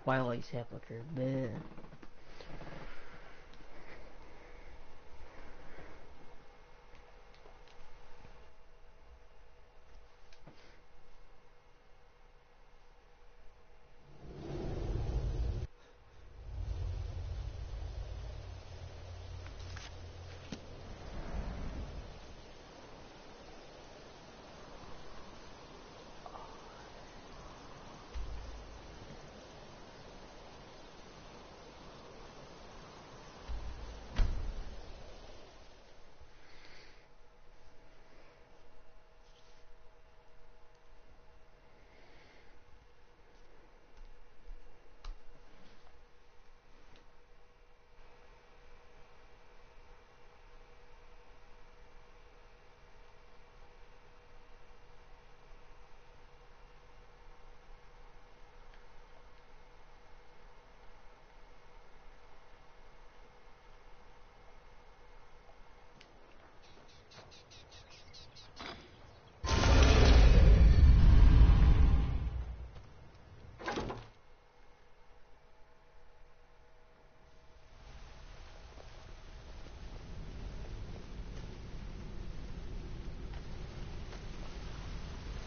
Speaker 12: Twilight Sepulchre. Bleh.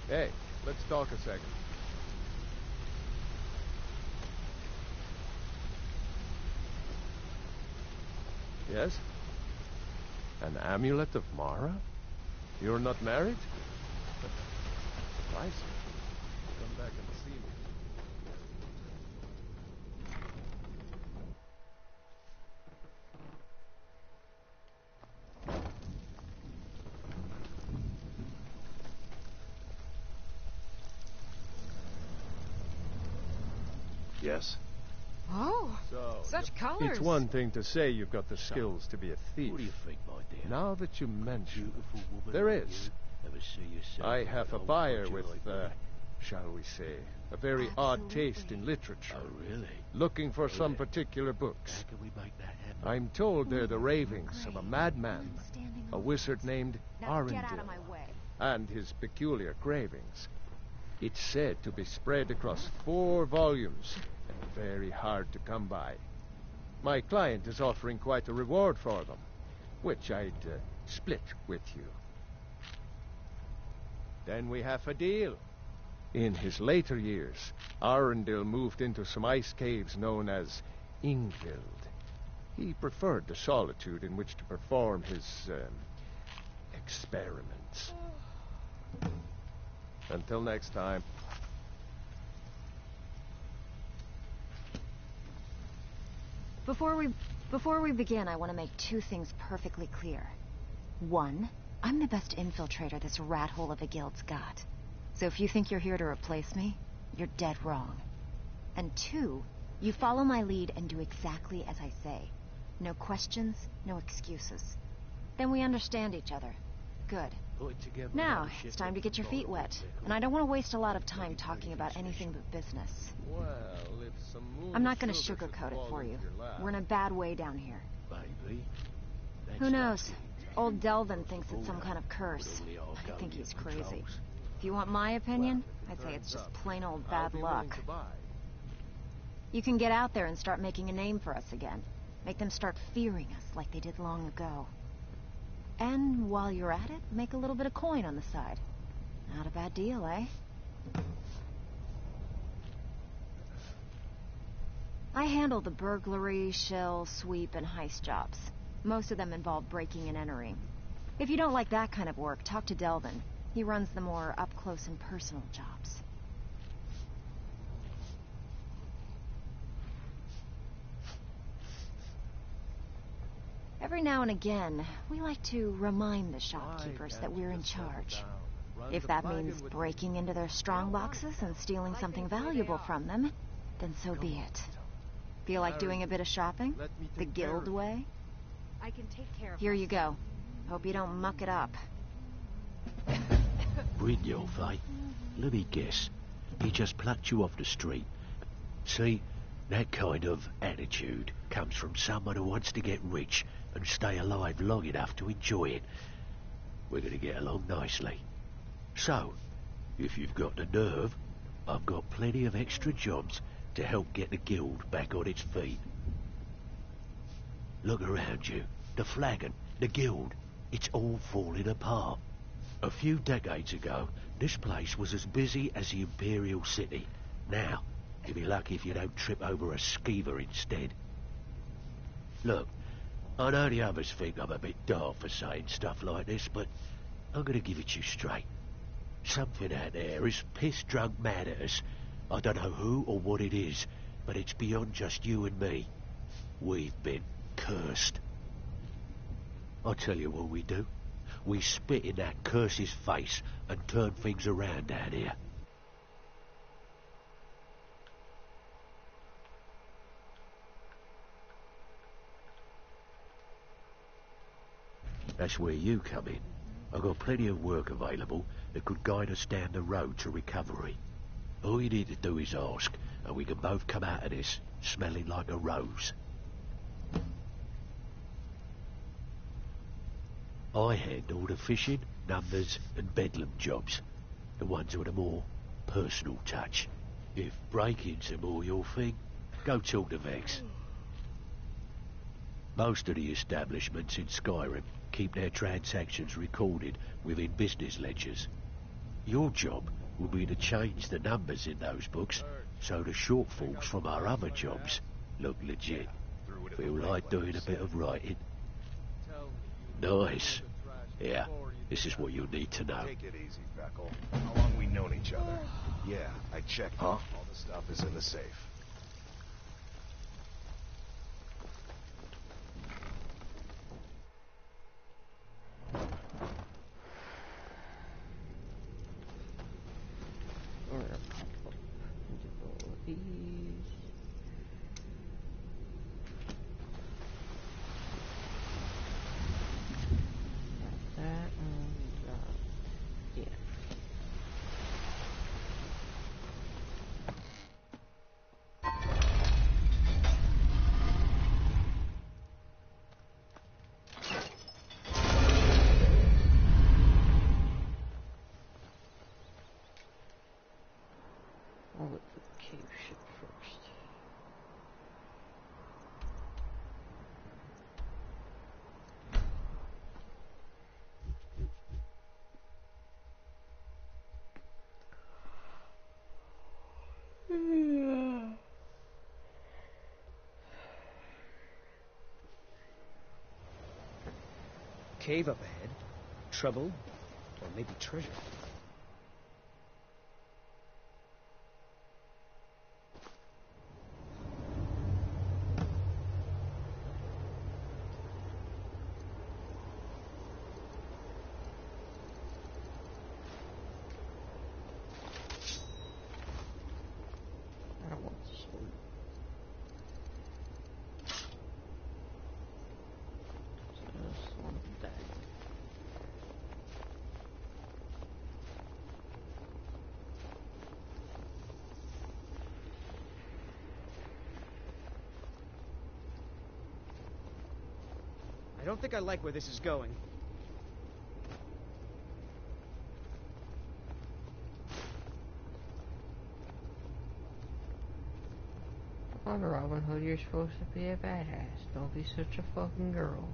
Speaker 14: Hey, let's talk a second. Yes? An amulet of Mara? You're not married? Surprising. Come back and see me.
Speaker 1: Yes?
Speaker 11: Oh, such colors.
Speaker 14: It's one thing to say you've got the skills to be a thief.
Speaker 10: What do you think, my dear?
Speaker 14: Now that you mention
Speaker 10: Beautiful woman
Speaker 14: there
Speaker 10: like
Speaker 14: is.
Speaker 10: you. Ever see yourself
Speaker 14: I
Speaker 10: with
Speaker 14: have
Speaker 10: an
Speaker 14: a
Speaker 10: old
Speaker 14: buyer
Speaker 10: codger
Speaker 14: with,
Speaker 10: like me?
Speaker 14: shall we say, a very odd taste in literature.
Speaker 10: Oh, really?
Speaker 14: Looking for some
Speaker 10: Really?
Speaker 14: particular books.
Speaker 10: How can we make that happen?
Speaker 14: I'm told they're the ravings of a madman, a wizard named
Speaker 11: Now get out of
Speaker 14: Arundel,
Speaker 11: my way.
Speaker 14: and his peculiar cravings. It's said to be spread across 4 volumes and very hard to come by. My client is offering quite a reward for them, which I'd split with you. Then we have a deal. In his later years, Arundel moved into some ice caves known as Ingvild. He preferred the solitude in which to perform his experiments. Until next time.
Speaker 11: Before we begin, I want to make 2 things perfectly clear. 1, I'm the best infiltrator this rat hole of a guild's got. So if you think you're here to replace me, you're dead wrong. And 2, you follow my lead and do exactly as I say. No questions, no excuses. Then we understand each other. Good.
Speaker 10: Put it together
Speaker 11: Now,
Speaker 10: without a
Speaker 11: it's
Speaker 10: ship
Speaker 11: time to get your feet wet. And I don't want to waste a lot of time talking about anything but business.
Speaker 14: Well, if some
Speaker 11: I'm not going to sugarcoat it for you. We're in a bad way down here.
Speaker 10: Baby.
Speaker 11: Who knows? Old Delvin thinks it's some kind of curse. I think he's crazy. If you want my opinion, I'd say it's just plain old bad luck. You can get out there and start making a name for us again. Make them start fearing us like they did long ago. And while you're at it, make a little bit of coin on the side. Not a bad deal, eh? I handle the burglary, shell, sweep, and heist jobs. Most of them involve breaking and entering. If you don't like that kind of work, talk to Delvin. He runs the more up-close and personal jobs. Every now and again, we like to remind the shopkeepers that we're in charge. If that means breaking into their strongboxes and stealing something valuable from them, then so be it. Feel like doing a bit of shopping? The guild way? I can take care of Here you go. Hope you don't muck it up.
Speaker 10: Brindle, eh? Let me guess. He just plucked you off the street. See, that kind of attitude comes from someone who wants to get rich and stay alive long enough to enjoy it. We're going to get along nicely. So, if you've got the nerve, I've got plenty of extra jobs to help get the guild back on its feet. Look around you. The flagon, the guild, it's all falling apart. A few decades ago, this place was as busy as the Imperial City. Now, you'll be lucky if you don't trip over a skeever instead. Look, I know the others think I'm a bit daft for saying stuff like this, but I'm going to give it to you straight. Something out there is piss-drunk mad at us. I don't know who or what it is, but it's beyond just you and me. We've been cursed. I'll tell you what we do. We spit in that curse's face and turn things around down here. That's where you come in. I've got plenty of work available that could guide us down the road to recovery. All you need to do is ask, and we can both come out of this smelling like a rose. I handle the fishing, numbers and bedlam jobs. The ones with a more personal touch. If break-ins are more your thing, go talk to Vex. Most of the establishments in Skyrim keep their transactions recorded within business ledgers. Your job will be to change the numbers in those books so the shortfalls from our other jobs look legit. Feel like doing a bit of writing? Nice. Yeah, this is what you'll need to know.
Speaker 17: Take it easy, Feckle. How long we known each other? Yeah, I checked. All the stuff is in the safe.
Speaker 12: I'll look for the cave ship first.
Speaker 16: Cave up ahead. Trouble, or maybe treasure.
Speaker 12: I want to sleep. Just want that.
Speaker 16: I don't think I like where this is going.
Speaker 12: On Robin Hood, you're supposed to be a badass. Don't be such a fucking girl.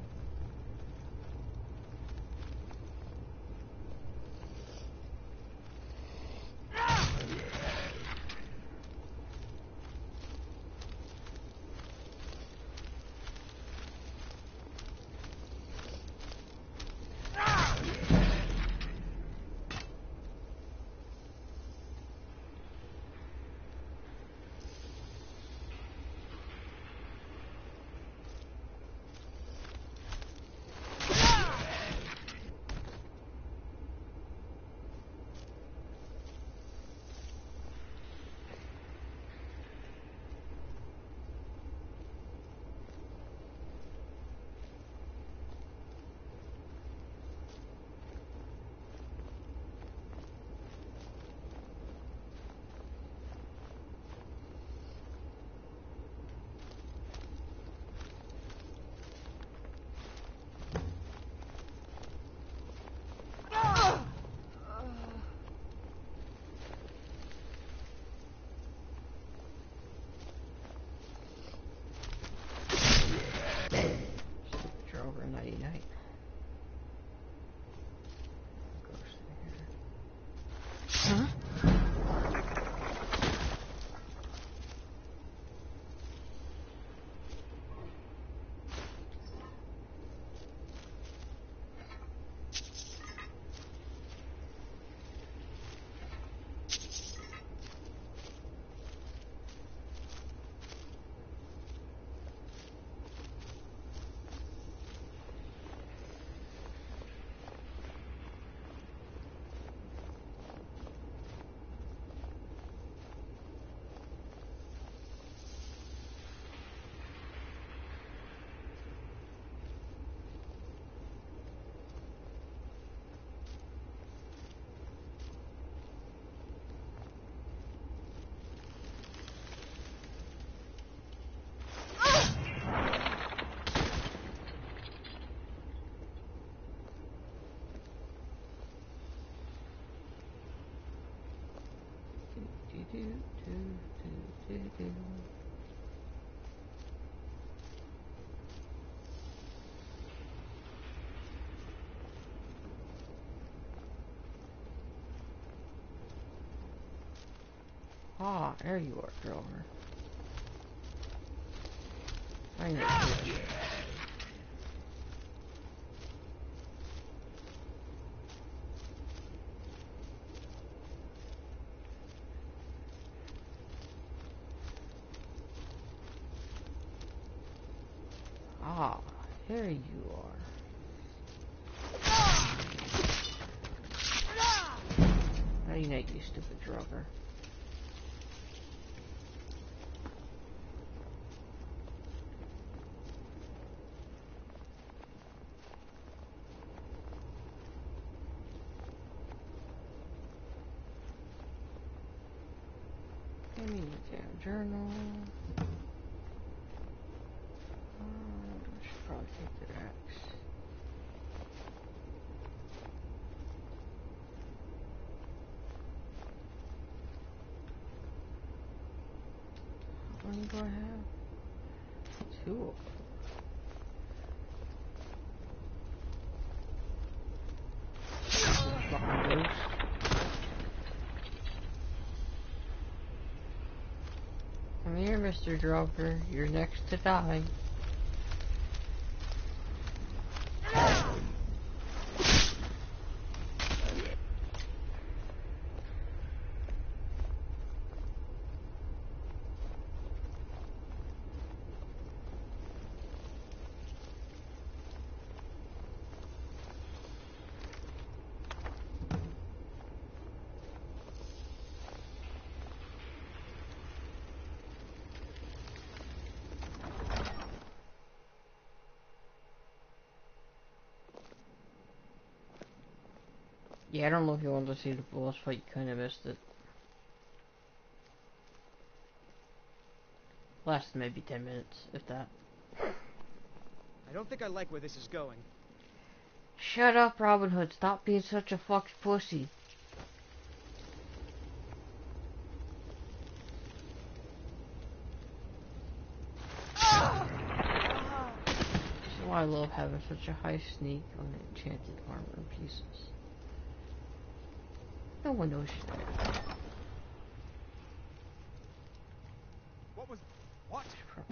Speaker 12: Ah, there you are, Drover. I know you. Ah, there you are. Nighty night, you stupid Drover. Give me the damn journal. I should probably take the axe. How many do I have? 2 of them. Fucking ghost. Come here, Mr. Drover. You're next to die. Yeah, I don't know if you wanted to see the boss fight, you kinda missed it. Lasted maybe 10 minutes, if that.
Speaker 16: I don't think I like where this is going.
Speaker 12: Shut up, Robin Hood. Stop being such a fucking pussy. This is why I love having such a high sneak on the enchanted armor pieces. No one knows shit.
Speaker 17: What was... What?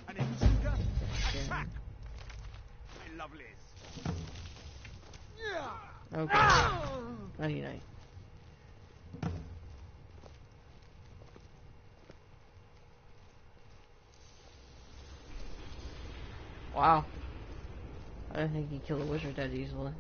Speaker 17: An intruder? Attack! My lovelies.
Speaker 12: Okay. Nighty night. Wow. I didn't think he'd kill a wizard that easily.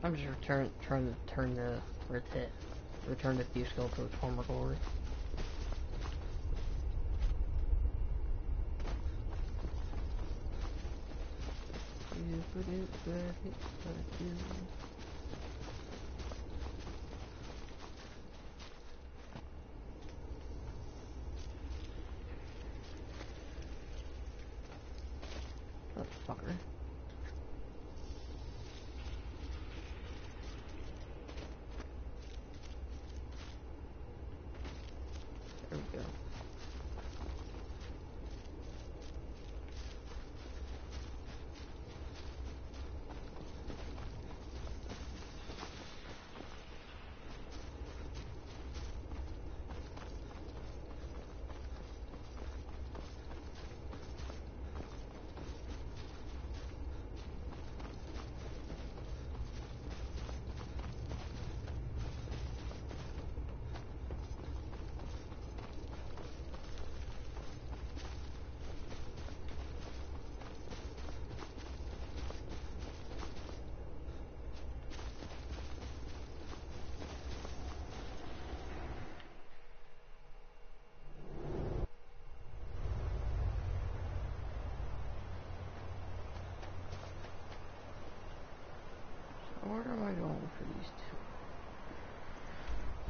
Speaker 12: I'm just return the thief skull to its former glory. Motherfucker. There we go. Where am I going for these two?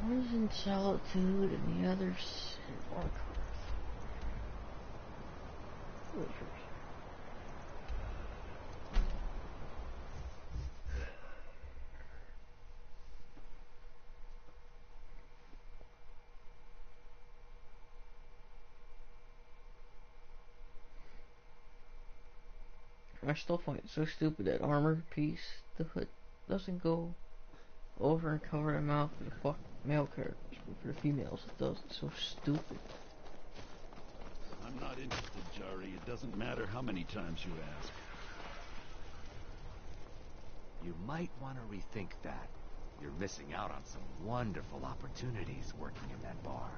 Speaker 12: One's in Solitude and the other's in Orc. I still find it so stupid that armor piece, the hood, doesn't go over and cover the mouth for the male characters, but for the females it does. It's so stupid.
Speaker 2: I'm not interested, Jari. It doesn't matter how many times you ask.
Speaker 13: You might want to rethink that. You're missing out on some wonderful opportunities working in that bar.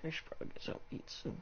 Speaker 12: I should probably get something to eat soon.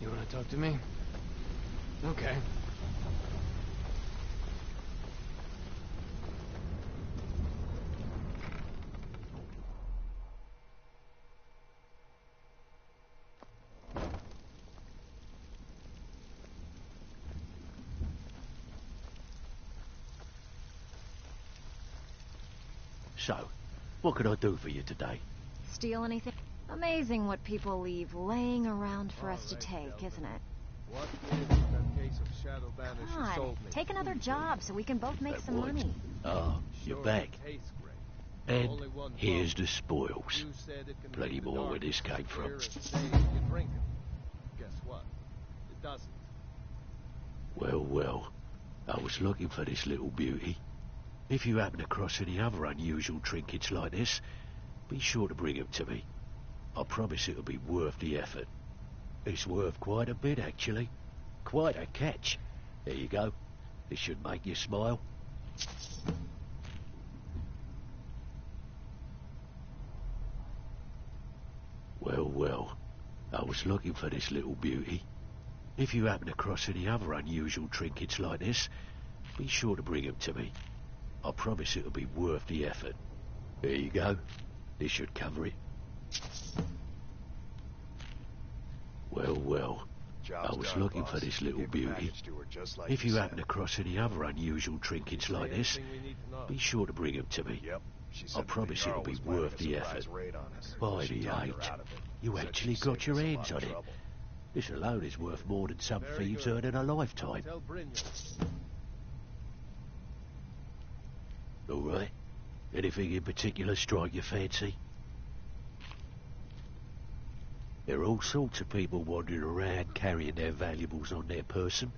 Speaker 18: You want to talk to me? Okay.
Speaker 10: So, what can I do for you today?
Speaker 11: Steal anything? Amazing what people leave laying around for us to take, isn't it?
Speaker 14: What is that case of Shadow Banner
Speaker 11: Come
Speaker 14: she
Speaker 11: on,
Speaker 14: sold me?
Speaker 11: take another job so we can both make some money.
Speaker 10: Oh, you're
Speaker 14: Sure,
Speaker 10: back.
Speaker 14: it tastes great.
Speaker 10: And
Speaker 14: Only one
Speaker 10: here's
Speaker 14: problem.
Speaker 10: the spoils.
Speaker 14: You said it can
Speaker 10: Plenty
Speaker 14: make the
Speaker 10: more where this
Speaker 14: darkness
Speaker 10: came from.
Speaker 14: clear as day when you drink it. Guess what? It doesn't.
Speaker 10: Well, I was looking for this little beauty. If you happen across any other unusual trinkets like this, be sure to bring them to me. I promise it'll be worth the effort. It's worth quite a bit, actually. Quite a catch. There you go. This should make you smile. Well, I was looking for this little beauty. If you happen across any other unusual trinkets like this, be sure to bring them to me. I promise it'll be worth the effort. There you go. This should cover it. Well, I was looking for this little beauty. If you happen across any other unusual trinkets like this, be sure to bring them to me. I promise it'll be worth the effort. By the eight, you actually got your hands on it. This alone is worth more than some thieves earn in a lifetime. All right. Anything in particular strike your fancy? There are all sorts of people wandering around carrying their valuables on their person,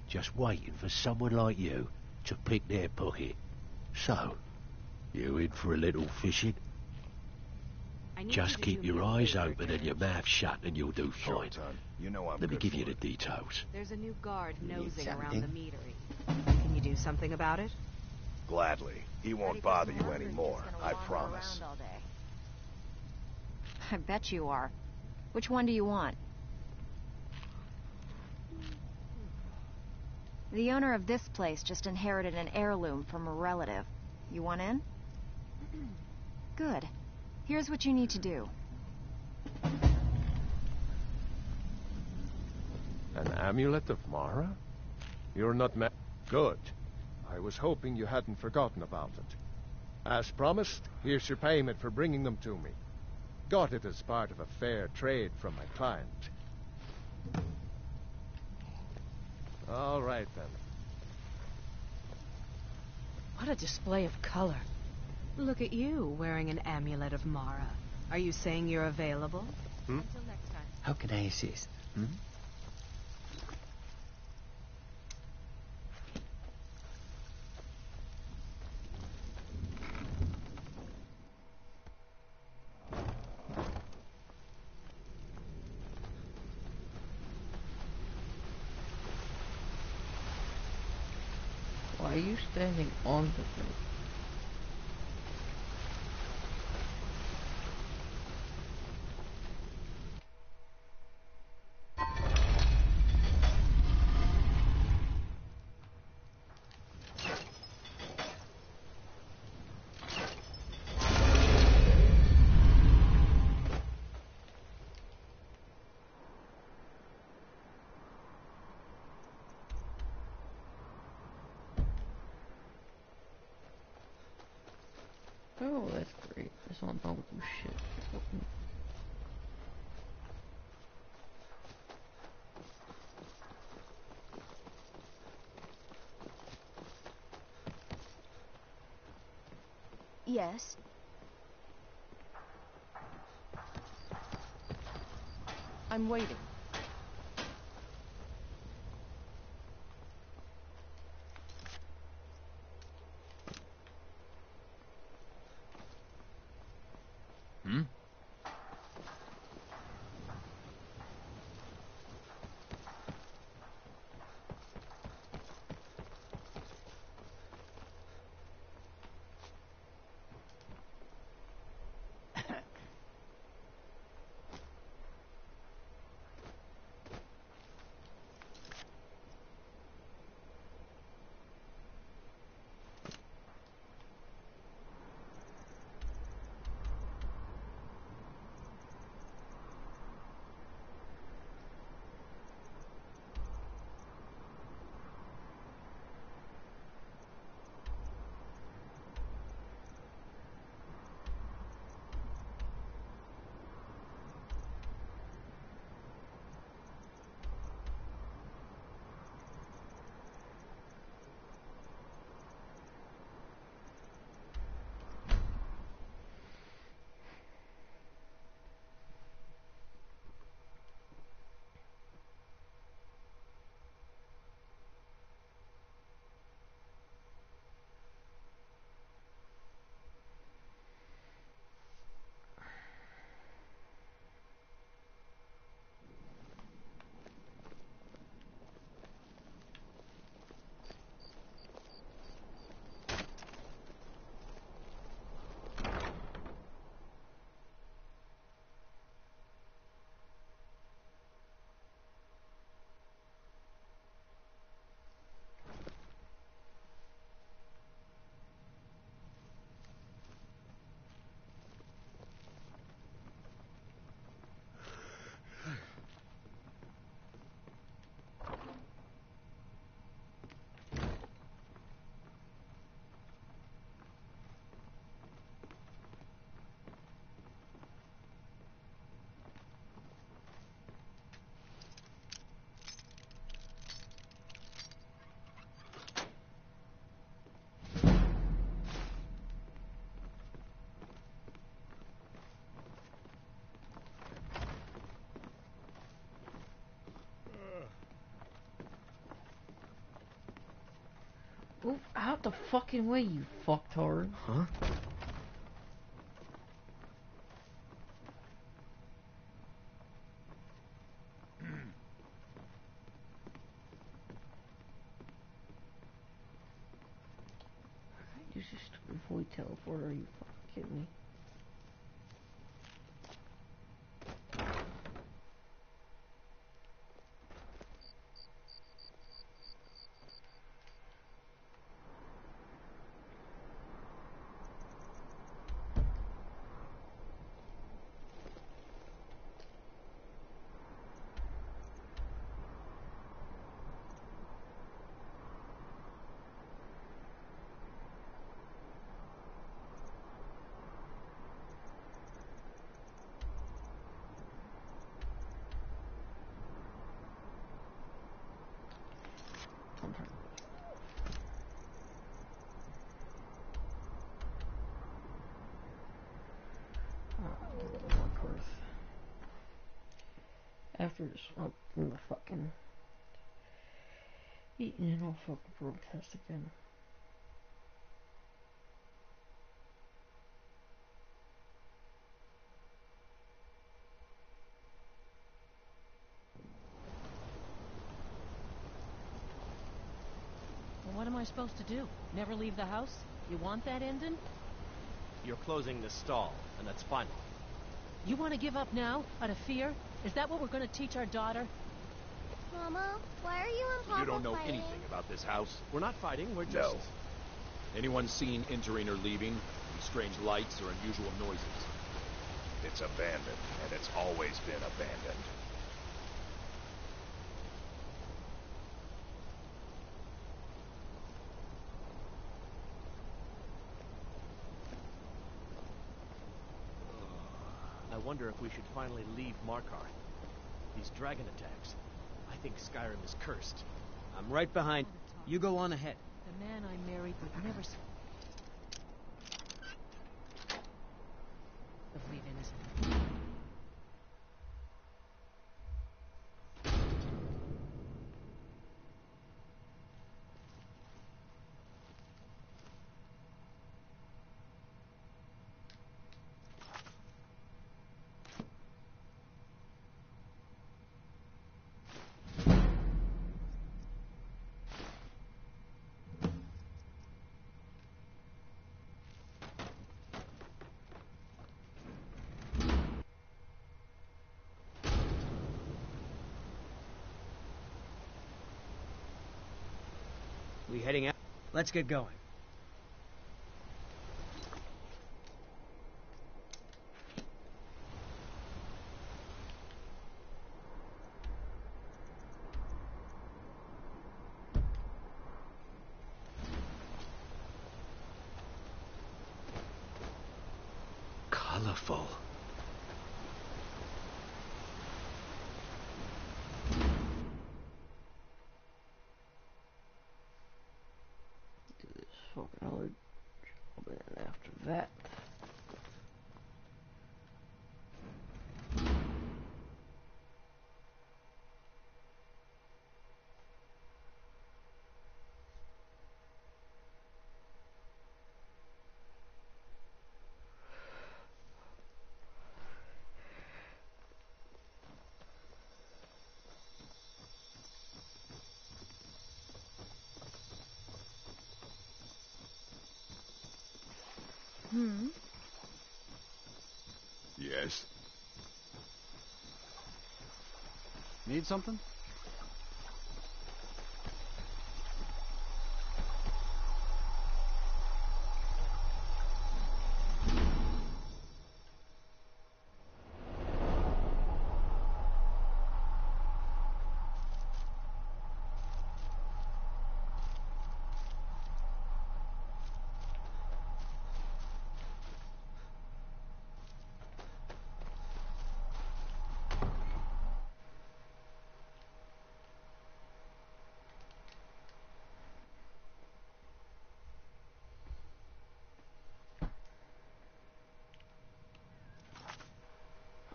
Speaker 10: just waiting for someone like you to pick their pocket. So, you in for a little fishing? Just keep your eyes open and your mouth shut and you'll do fine.
Speaker 17: You know I'm
Speaker 10: Let me
Speaker 17: good
Speaker 10: give
Speaker 17: for
Speaker 10: you the
Speaker 17: it.
Speaker 10: details.
Speaker 19: There's a new guard
Speaker 17: You need
Speaker 19: nosing around the
Speaker 17: something?
Speaker 19: meadery. Can you do something about it?
Speaker 17: Gladly. He won't bother you anymore, I promise.
Speaker 11: All day. I bet you are. Which one do you want? The owner of this place just inherited an heirloom from a relative. You want in? Good. Here's what you need to do.
Speaker 14: An amulet of Mara? You're not Good. I was hoping you hadn't forgotten about it. As promised, here's your payment for bringing them to me. Got it as part of a fair trade from my client. All right, then.
Speaker 19: What a display of color. Look at you, wearing an amulet of Mara. Are you saying you're available?
Speaker 20: Hmm?
Speaker 19: Until next time.
Speaker 20: How can I assist? Hmm? Why are you standing on the thing? Oh, that's great. This one don't do shit.
Speaker 11: Yes. I'm waiting.
Speaker 20: Hmm? Out the fucking way, you fucktard.
Speaker 16: Huh?
Speaker 20: Use your stupid void teleporter, are you fucking kidding me? After this, I'm gonna fucking eating and I'll fucking protest again.
Speaker 21: Well, what am I supposed to do? Never leave the house? You want that ending?
Speaker 22: You're closing the stall, and that's final.
Speaker 21: You want to give up now, out of fear? Is that what we're going to teach our daughter?
Speaker 5: Mama, why are you and Papa
Speaker 17: You don't know
Speaker 5: fighting?
Speaker 17: anything about this house.
Speaker 22: We're not fighting, we're just...
Speaker 17: No. Anyone seen entering or leaving? Any strange lights or unusual noises? It's abandoned, and it's always been abandoned.
Speaker 22: I wonder if we should finally leave Markarth. These dragon attacks. I think Skyrim is cursed.
Speaker 16: I'm right behind. You go on ahead.
Speaker 21: The man I married would never... Of leaving us.
Speaker 16: We heading out? Let's get going.
Speaker 10: Colorful.
Speaker 20: Do this fucking other job, and after that...
Speaker 17: Yes?
Speaker 23: Need something?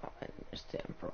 Speaker 20: Oh, I missed the Emperor.